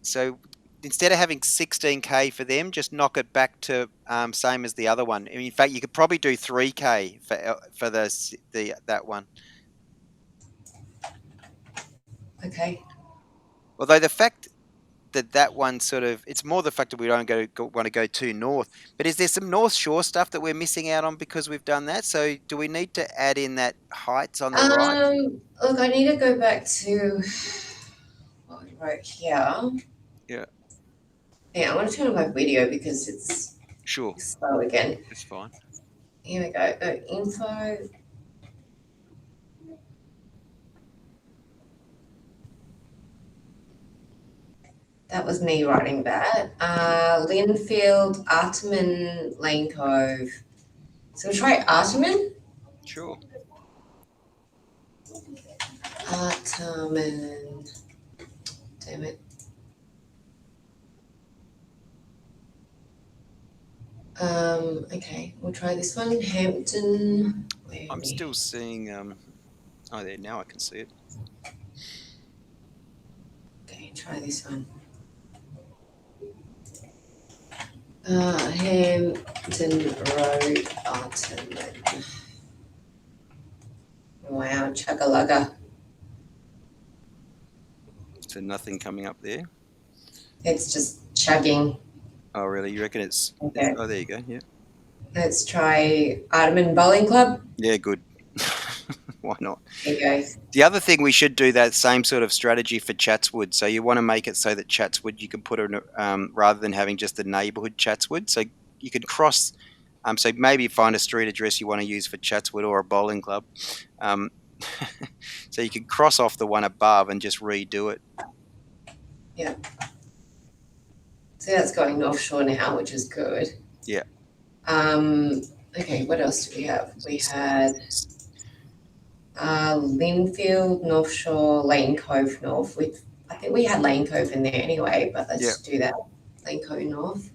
So instead of having 16K for them, just knock it back to same as the other one. I mean, in fact, you could probably do 3K for the that one. Okay. Although the fact that that one sort of it's more the fact that we don't want to go too north. But is there some North Shore stuff that we're missing out on because we've done that? So do we need to add in that heights on the right? Look, I need to go back to what we wrote here. Yeah, Yeah, I want to turn on my video because it's sure, slow again. that's fine. Here we go. Go info. That was me writing that. Linfield, Arteman, Lane Cove. So we'll try Arteman. Sure. Arteman. Damn it. Okay, we'll try this one. Hampton. I'm still seeing. Oh, there now I can see it. Okay, try this one. Hampton Road, Arteman. Wow, chugga-lugga. So nothing coming up there. It's just chugging. Oh, really? You reckon it's? Okay. Oh, there you go. Yeah. Let's try Arteman Bowling Club. Yeah, good. Why not? There you go. The other thing, we should do that same sort of strategy for Chatswood. So you want to make it so that Chatswood, you can put it rather than having just the neighbourhood Chatswood. So you can cross. So maybe find a street address you want to use for Chatswood or a bowling club. So you can cross off the one above and just redo it. Yeah. So that's going North Shore now, which is good. Yeah. Okay, what else do we have? We had Linfield, North Shore, Lane Cove North. I think we had Lane Cove in there anyway, but let's do that. Lane Cove North.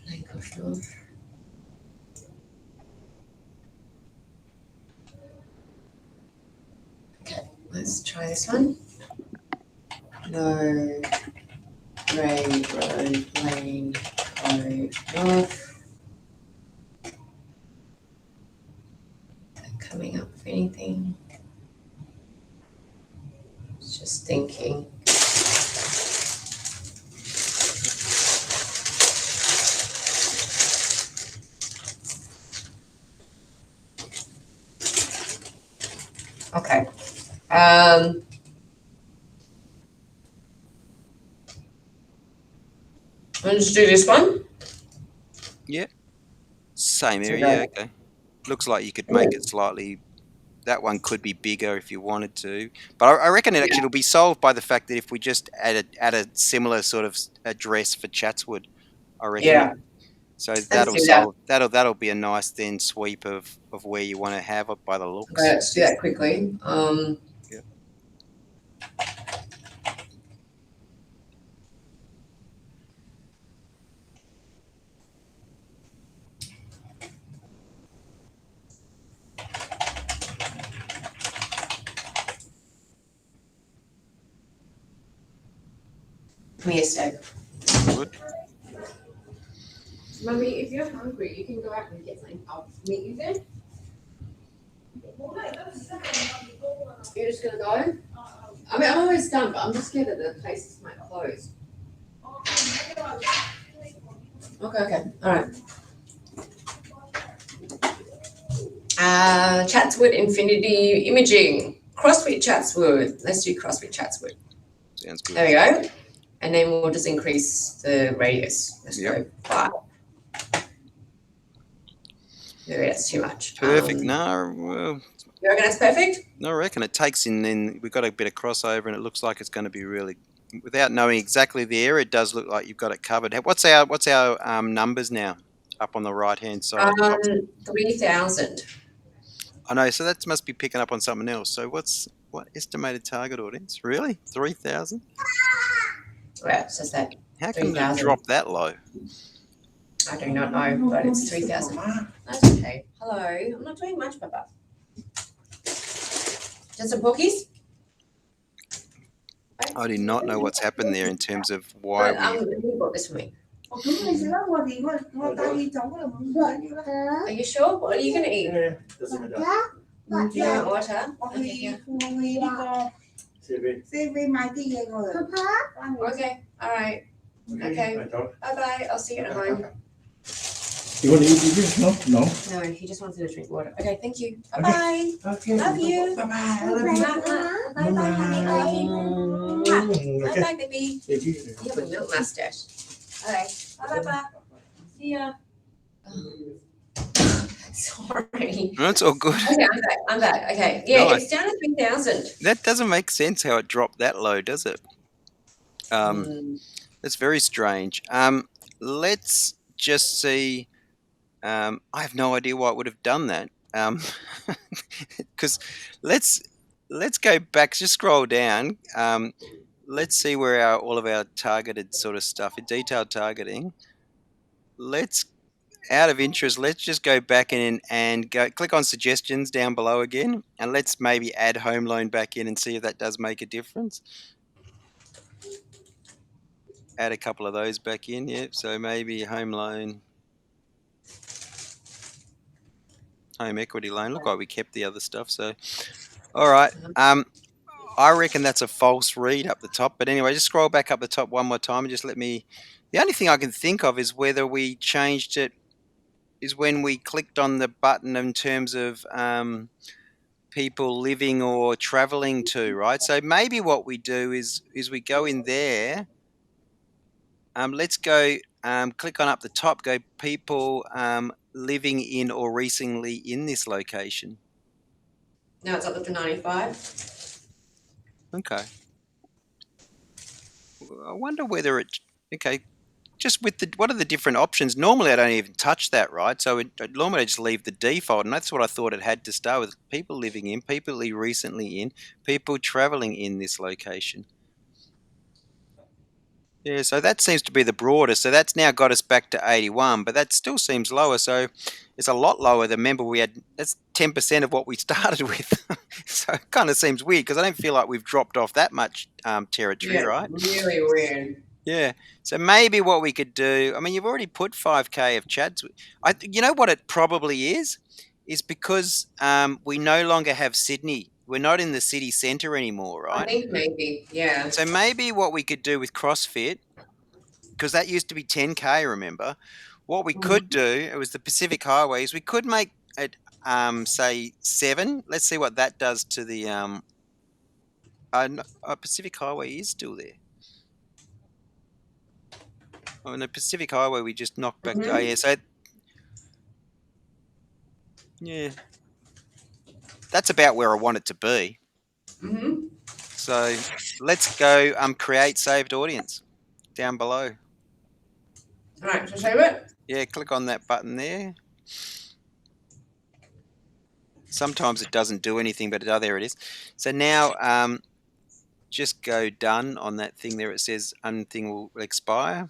Lane Cove North. Okay, let's try this one. No Grade Road, Lane Cove North. Coming up with anything? Just thinking. Okay. Let's do this one. Yeah. Same area. Yeah, okay. Looks like you could make it slightly. That one could be bigger if you wanted to, but I reckon it actually will be solved by the fact that if we just add a similar sort of address for Chatswood, I reckon. Yeah. So that'll solve. That'll be a nice thin sweep of where you want to have it by the looks. Okay, let's do that quickly. Yeah. Come here, Stag. Good. Mummy, if you're hungry, you can go out and get something. I'll meet you there. You're just gonna go? I mean, I'm always done, but I'm just scared that the places might close. Okay, all right. Chatswood Infinity Imaging. CrossFit Chatswood. Let's do CrossFit Chatswood. Sounds good. There we go. And then we'll just increase the radius. Let's go 5. Maybe that's too much. Perfect. No, well, you reckon that's perfect? No, I reckon it takes in. Then we've got a bit of crossover, and it looks like it's going to be really. Without knowing exactly the area, it does look like you've got it covered. What's our numbers now? Up on the right hand side. 3,000. I know. So that must be picking up on something else. So what estimated target audience? Really, 3,000? Well, it says that. How can it drop that low? I do not know, but it's 3,000. That's okay. Hello. I'm not doing much, Papa. Just some cookies? I do not know what's happened there in terms of why you bought this for me. Are you sure? What are you going to eat? You want water? Okay, okay, all right. Okay, bye-bye. I'll see you at home. You want to eat this? No? No. No, he just wanted to drink water. Okay, thank you. Bye-bye. Okay. Love you. Bye-bye. Bye-bye, honey. Love you. Okay. Bye-bye, baby. You have a milk mustache. All right. Bye-bye. See ya. Sorry. That's all good. Okay, I'm back. Okay. Yeah, Nice. it's down to 3,000. That doesn't make sense how it dropped that low, does it? Mm. That's very strange. Let's just see. I have no idea why it would have done that. Because let's go back. Just scroll down. Let's see where all of our targeted sort of stuff, detailed targeting. Let's, out of interest, let's just go back in and go click on suggestions down below again, and let's maybe add home loan back in and see if that does make a difference. Add a couple of those back in, yeah. So maybe home loan, home equity loan. Look like we kept the other stuff. So, all right. I reckon that's a false read up the top. But anyway, just scroll back up the top one more time and just let me. The only thing I can think of is whether we changed it. Is when we clicked on the button in terms of people living or traveling to, right? So maybe what we do is we go in there. Let's go click on up the top. Go people living in or recently in this location. Now it's up to 95. Okay. I wonder whether it. Okay. Just with the what are the different options? Normally, I don't even touch that, right? So normally I just leave the default, and that's what I thought it had to start with: people living in, people recently in, people traveling in this location. Yeah, so that seems to be the broadest. So that's now got us back to 81, but that still seems lower. So it's a lot lower than, remember, we had, that's 10% of what we started with. So it kind of seems weird because I don't feel like we've dropped off that much territory, Yeah, right? really weird. Yeah. So maybe what we could do, I mean, you've already put 5K of Chatswood. You know what it probably is because we no longer have Sydney. We're not in the city centre anymore, I right? think maybe, yeah. So maybe what we could do with CrossFit, because that used to be 10K, remember? What we could do, it was the Pacific Highways, we could make it, say, 7. Let's see what that does to the Pacific Highway is still there. On the Pacific Highway, we just knocked back. Oh, yeah, so yeah, that's about where I want it to be. Mm-hmm. So let's go create saved audience down below. All right, so save it. Yeah, click on that button there. Sometimes it doesn't do anything, but oh, there it is. So now just go done on that thing there. It says thing will expire.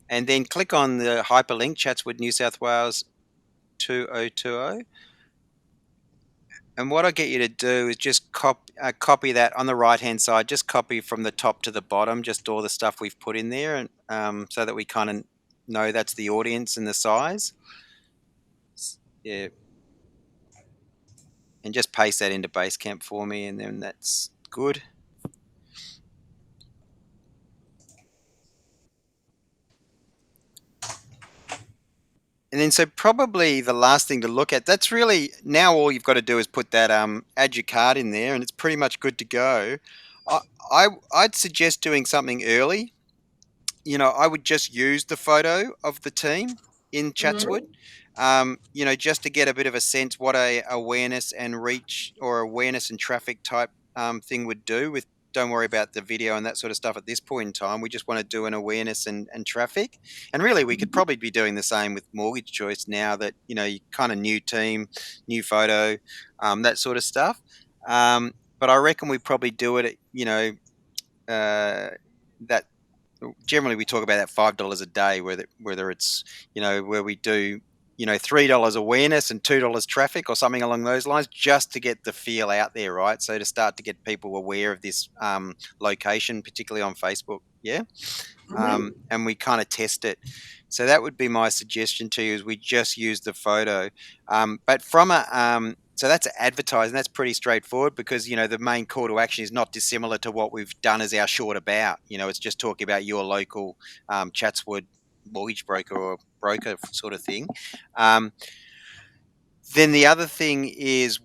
And then click on the hyperlink, Chatswood, New South Wales 2020. And what I get you to do is just copy that on the right-hand side. Just copy from the top to the bottom, just all the stuff we've put in there, and so that we kind of know that's the audience and the size. Yeah. And just paste that into Basecamp for me, and then that's good. And then so probably the last thing to look at, that's really, now all you've got to do is put that add your card in there, and it's pretty much good to go. I'd suggest doing something early. I would just use the photo of the team in Chatswood, just to get a bit of a sense what a awareness and reach or awareness and traffic type thing would do with. Don't worry about the video and that sort of stuff at this point in time. We just want to do an awareness and traffic. And really, we could probably be doing the same with Mortgage Choice now that, you kind of new team, new photo, that sort of stuff. But I reckon we probably do it, that generally we talk about that $5 a day, whether it's where we do $3 awareness and $2 traffic or something along those lines, just to get the feel out there, right? So to start to get people aware of this location, particularly on Facebook, yeah. And we kind of test it. So that would be my suggestion to you: is we just use the photo, but from a so that's advertising. That's pretty straightforward because the main call to action is not dissimilar to what we've done as our short about. It's just talking about your local Chatswood mortgage broker or broker sort of thing. Then the other thing is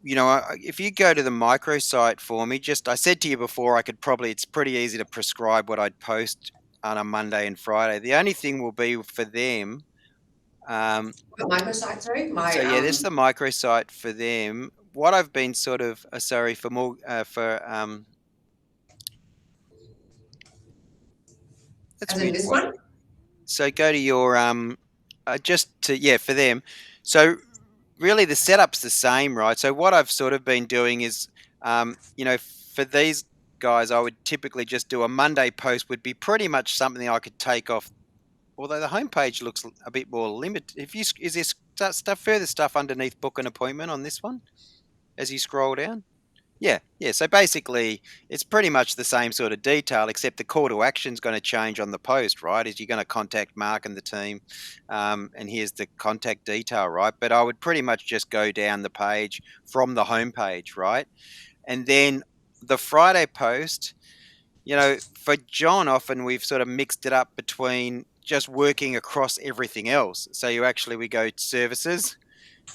if you go to the microsite for me, I said to you before, it's pretty easy to prescribe what I'd post on a Monday and Friday. The only thing will be for them, What microsite, sorry? So yeah, this is the microsite for them. What I've been sort of sorry for more for that's as in weird. this What? one? So go to your just to yeah for them. So really the setup's the same, right? So what I've sort of been doing is for these guys, I would typically just do a Monday post would be pretty much something I could take off. Although the homepage looks a bit more limited. If you is there further stuff underneath book an appointment on this one as you scroll down? Yeah, yeah. So basically, it's pretty much the same sort of detail, except the call to action is going to change on the post, right? Is you're going to contact Mark and the team, and here's the contact detail, right? But I would pretty much just go down the page from the homepage, right? And then the Friday post, for John, often we've sort of mixed it up between just working across everything else. So we go services,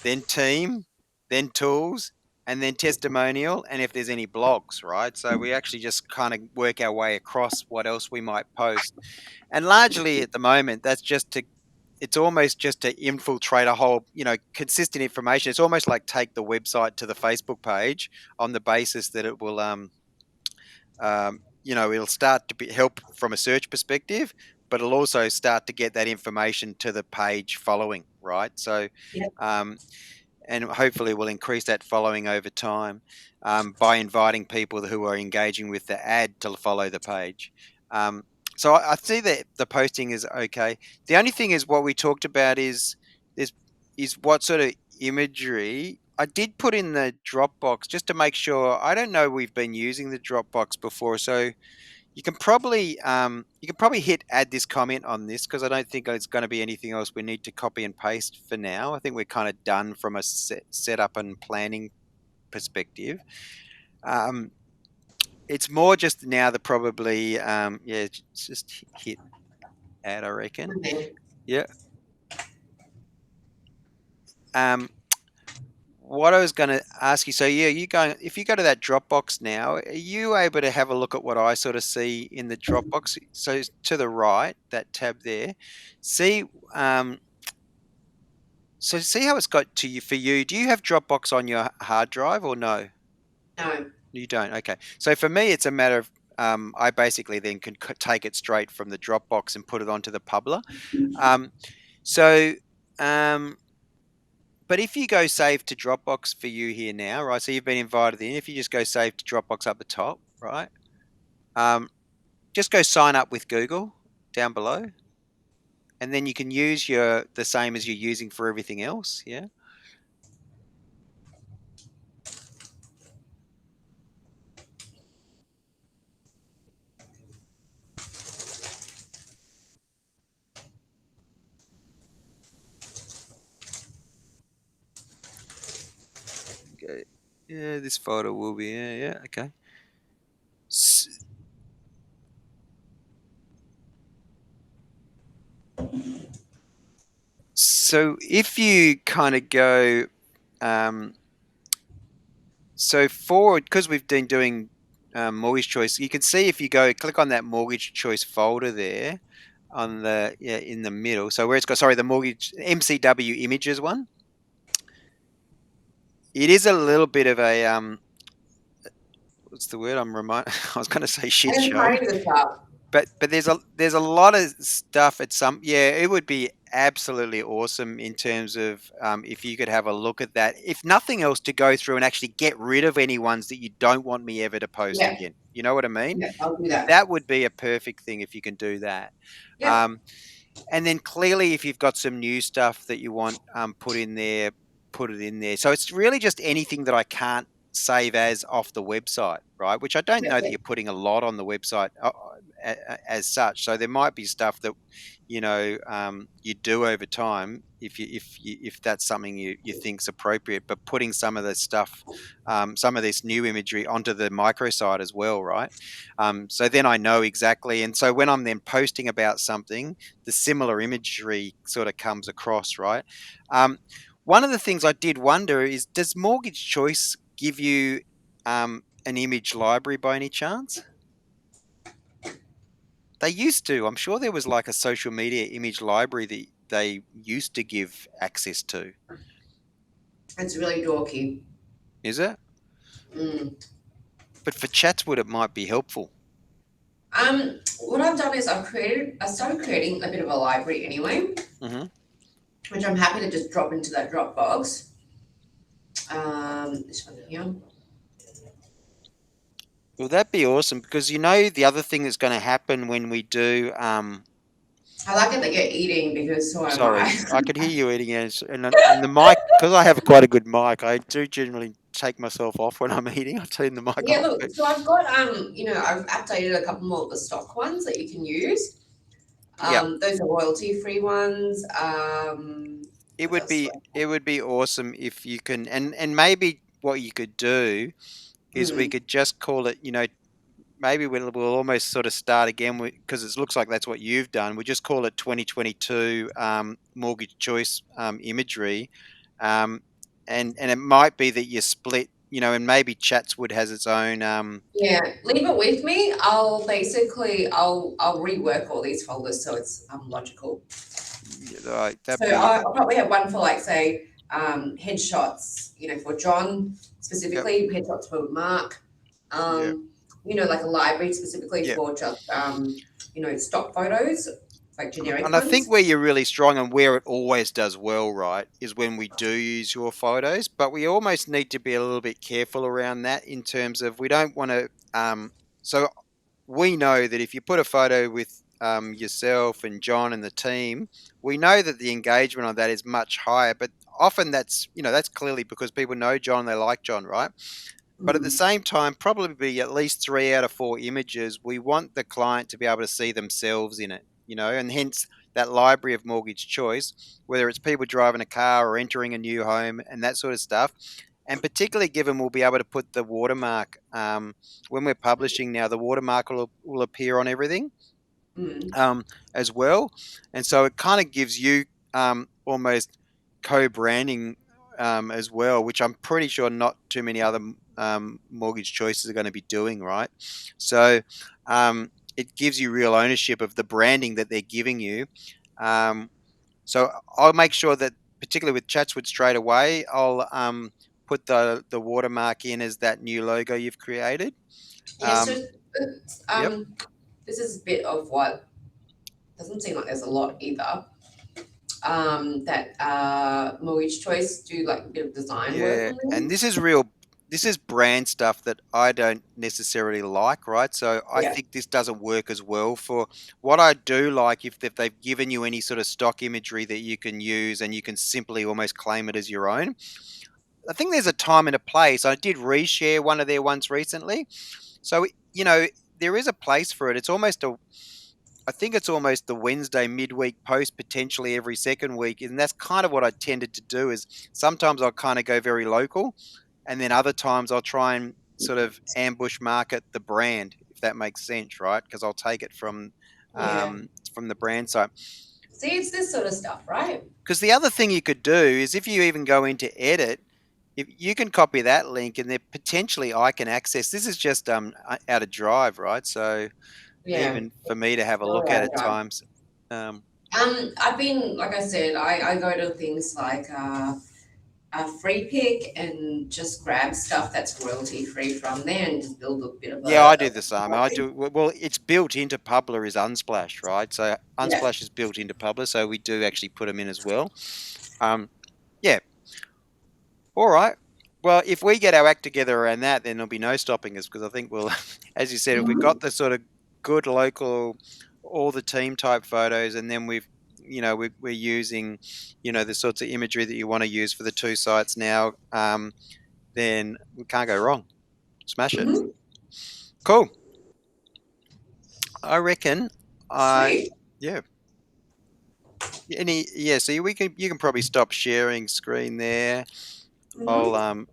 then team, then tools, and then testimonial, and if there's any blogs, right? So we actually just kind of work our way across what else we might post. And largely at the moment, it's almost just to infiltrate a whole, consistent information. It's almost like take the website to the Facebook page on the basis that it will, it'll start to help from a search perspective, but it'll also start to get that information to the page following, right? So, Yep. and hopefully we'll increase that following over time by inviting people who are engaging with the ad to follow the page. So I see that the posting is okay. The only thing is what we talked about is what sort of imagery. I did put in the Dropbox just to make sure. I don't know we've been using the Dropbox before, so you can probably hit add this comment on this because I don't think it's going to be anything else we need to copy and paste for now. I think we're kind of done from a setup and planning perspective. It's more just now the probably just hit add, I reckon. Okay. Yeah. What I was going to ask you, so yeah, if you go to that Dropbox now, are you able to have a look at what I sort of see in the Dropbox? So to the right, that tab there, see, so see how it's got to you for you. Do you have Dropbox on your hard drive or no? No. You don't. Okay. So for me, it's a matter of I basically then can take it straight from the Dropbox and put it onto the Publer. So. But if you go save to Dropbox for you here now, right? So you've been invited in. If you just go save to Dropbox up the top, right? Just go sign up with Google down below, and then you can use the same as you're using for everything else. Yeah. Okay. Yeah, this photo will be. Yeah. Okay. So if you kind of go, so forward, because we've been doing mortgage choice, you can see if you go click on that mortgage choice folder there on in the middle. So where it's got, sorry, the mortgage MCW images one. It is a little bit of a what's the word? I was going to say shit And show. part of the top. But there's a lot of stuff at some. Yeah, it would be absolutely awesome in terms of if you could have a look at that. If nothing else, to go through and actually get rid of any ones that you don't want me ever to post Yeah. again. You know what I mean? Yeah, I'll do that. That would be a perfect thing if you can do that. Yeah. And then clearly, if you've got some new stuff that you want put in there, put it in there. So it's really just anything that I can't save as off the website, right? Which I don't know That's that it. you're putting a lot on the website as such. So there might be stuff that you do over time if that's something you think's appropriate. But putting some of the stuff, some of this new imagery onto the microsite as well, right? So then I know exactly, and so when I'm then posting about something, the similar imagery sort of comes across, right? One of the things I did wonder is, does Mortgage Choice give you an image library by any chance? They used to. I'm sure there was like a social media image library they used to give access to. It's really dorky. Is it? Mm. But for Chatswood, it might be helpful. What I've done is I started creating a bit of a library anyway, Hmm. which I'm happy to just drop into that Dropbox. This one here. Well, that'd be awesome because the other thing that's going to happen when we do. I like it that you're eating because so am Sorry, I. I could hear you eating, and the mic, because I have quite a good mic. I do generally take myself off when I'm eating. I turn the mic Yeah, off. look, so I've got I've updated a couple more of the stock ones that you can use. Yep. Those are royalty free ones. It What would else do be I it would be awesome if you can, and maybe what you could do is we mm, could just call it, maybe we'll almost sort of start again because it looks like that's what you've done. We just call it 2022 mortgage choice imagery, um, and it might be that you split, and maybe Chatswood has its own. yeah, leave it with me. I'll rework all these folders so it's logical. Like So that'd be. I'll probably have one for like say headshots, for John Yep. specifically, headshots for Mark, Yeah. like a library specifically Yeah. for just stock photos, like generic And I think ones. where you're really strong and where it always does well, right, is when we do use your photos. But we almost need to be a little bit careful around that in terms of we don't want to. So we know that if you put a photo with yourself and John and the team, we know that the engagement on that is much higher. But often that's clearly because people know John, they like John, right? But at the Mm, same time, probably at least 3 out of 4 images, we want the client to be able to see themselves in it, and hence that library of mortgage choice, whether it's people driving a car or entering a new home and that sort of stuff. And particularly given we'll be able to put the watermark, when we're publishing now, the watermark will appear on everything mm, as well. And so it kind of gives you almost co-branding as well, which I'm pretty sure not too many other mortgage choices are going to be doing, right? So it gives you real ownership of the branding that they're giving you. Um, so I'll make sure that, particularly with Chatswood straight away, I'll put the watermark in as that new logo you've created. yeah, so Yep. this is a bit of what doesn't seem like there's a lot either. That mortgage choice do like a bit of design work Yeah, on and them. this is brand stuff that I don't necessarily like, right? So I Yeah. think this doesn't work as well for what I do like if they've given you any sort of stock imagery that you can use and you can simply almost claim it as your own. I think there's a time and a place. I did reshare one of their ones recently. So, there is a place for it. I think it's almost the Wednesday midweek post, potentially every second week, and that's kind of what I tended to do. Is sometimes I'll kind of go very local, and then other times I'll try and sort of ambush market the brand, if that makes sense, right? Because I'll take it Yeah. from the brand side. See, it's this sort of stuff, right? Because the other thing you could do is if you even go into edit, if you can copy that link, and then potentially I can access. This is just out of Drive, right? So Yeah. even for me to have a All look at right, at done. times. Um, I've been, like I said, I go to things like a free pick and just grab stuff that's royalty free from there and just build a bit of Yeah, I a do the same. I library. do well. It's built into Publer is Unsplash, right? So Yeah. Unsplash is built into Publer, so we do actually put them in as well. Um, yeah. All right. Well, if we get our act together around that, then there'll be no stopping us because I think we'll, as you said, if we've Mhm. got the sort of good local, all the team type photos, and then we're using, the sorts of imagery that you want to use for the two sites now, then we can't go wrong. Smash it. Mhm. Cool. I reckon. I Sweet. Yeah. So you can probably stop sharing screen there. I'll Mhm. um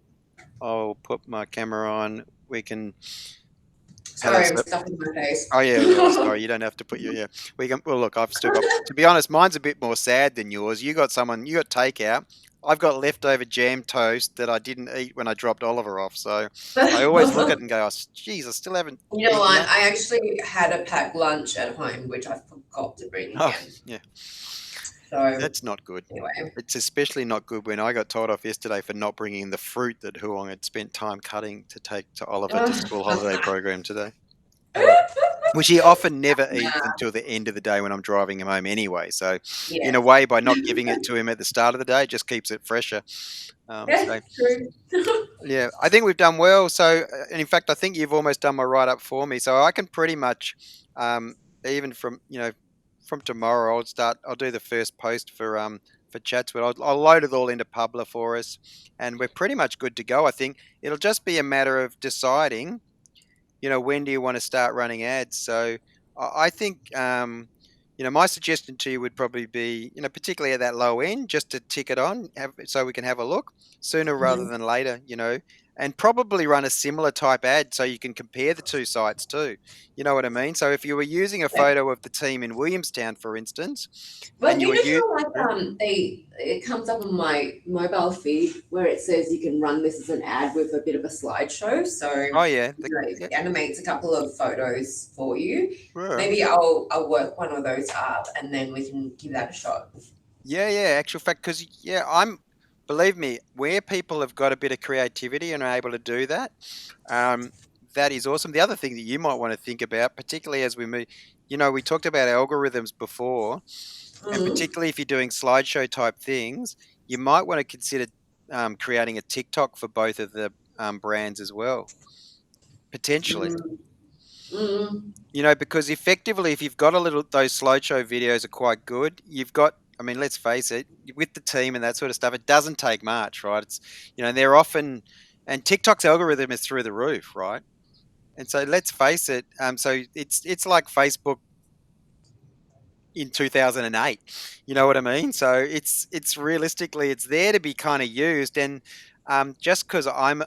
I'll put my camera on. We can have Sorry, that I'm stuff. stuffing my face. Oh yeah, well sorry, you don't have to put your yeah. We can well look, I've still got, to be honest, mine's a bit more sad than yours. You got takeout. I've got leftover jam toast that I didn't eat when I dropped Oliver off. So I always look at it and go, oh, geez, I still haven't You know eaten what? that. I actually had a packed lunch at home, which I forgot to bring Oh again. yeah. So That's not good. anyway. It's especially not good when I got told off yesterday for not bringing the fruit that Huong had spent time cutting to take to Oliver to school holiday program today. Which he often never eats Nah, until the end of the day when I'm driving him home anyway. So, in yeah. a way, by not giving it to him at the start of the day, it just keeps it fresher. Yeah, So, true. yeah, I think we've done well. So, and in fact, I think you've almost done my write up for me. So I can pretty much, um, even from from tomorrow, I'll do the first post for Chatswood. I'll load it all into Publer for us, and we're pretty much good to go. I think it'll just be a matter of deciding when do you want to start running ads? So I think, my suggestion to you would probably be, particularly at that low end, just to tick it on, so we can have a look sooner rather Mhm. than later, and probably run a similar type ad so you can compare the two sites too. You know what I mean? So if you were using a Yeah. photo of the team in Williamstown, for instance, Well, and do you you were know you, how it comes up on my mobile feed where it says you can run this as an ad with a bit of a slideshow. So oh yeah, it yeah, animates a couple of photos for you. yeah. Maybe I'll work one of those up and then we can give that a shot. Yeah. Actual fact, because believe me, where people have got a bit of creativity and are able to do that, um, that is awesome. The other thing that you might want to think about, particularly as we move, we talked about algorithms before, and Mm. particularly if you're doing slideshow type things, you might want to consider creating a TikTok for both of the brands as well, potentially. Mm. Mm. Because effectively, if you've got those slideshow videos are quite good. I mean, let's face it, with the team and that sort of stuff, it doesn't take much, right? They're often, and TikTok's algorithm is through the roof, right? And so let's face it, so it's like Facebook in 2008. You know what I mean? So it's realistically it's there to be kind of used, and just because I'm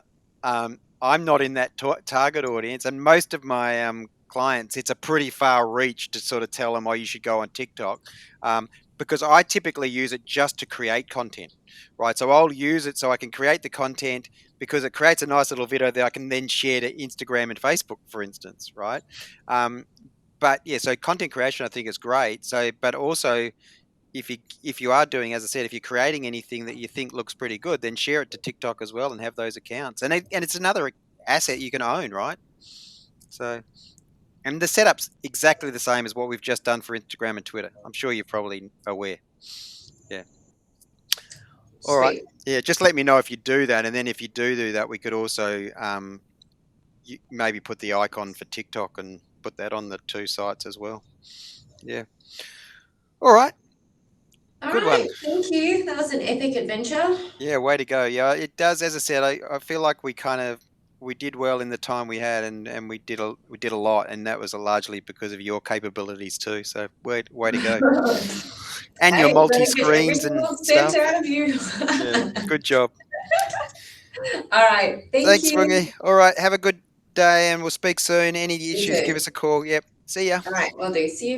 not in that target audience, and most of my clients, it's a pretty far reach to sort of tell them, oh, you should go on TikTok, um, because I typically use it just to create content, right? So I'll use it so I can create the content because it creates a nice little video that I can then share to Instagram and Facebook, for instance, right? Um, but yeah, so content creation I think is great. So, but also if you are doing, as I said, if you're creating anything that you think looks pretty good, then share it to TikTok as well and have those accounts. And it's another asset you can own, right? So, and the setup's exactly the same as what we've just done for Instagram and Twitter. I'm sure you're probably aware. Yeah. All right. Sweet. Yeah. Just let me know if you do that, and then if you do that, we could also maybe put the icon for TikTok and put that on the two sites as well. Yeah. All right. All Good one. right. Thank you. That was an epic adventure. Yeah, way to go. Yeah, it does. As I said, I feel like we did well in the time we had, and we did a lot, and that was largely because of your capabilities too. So way to go, and your Hey, we're multi gonna get every screens and single cent stuff. out of you. Yeah, good job. All right. Thank Thanks, you. Fungi. All right, have a good day, and we'll speak soon. Any You issues, give too. us a call. Yep. See ya. All right. Will do. See you.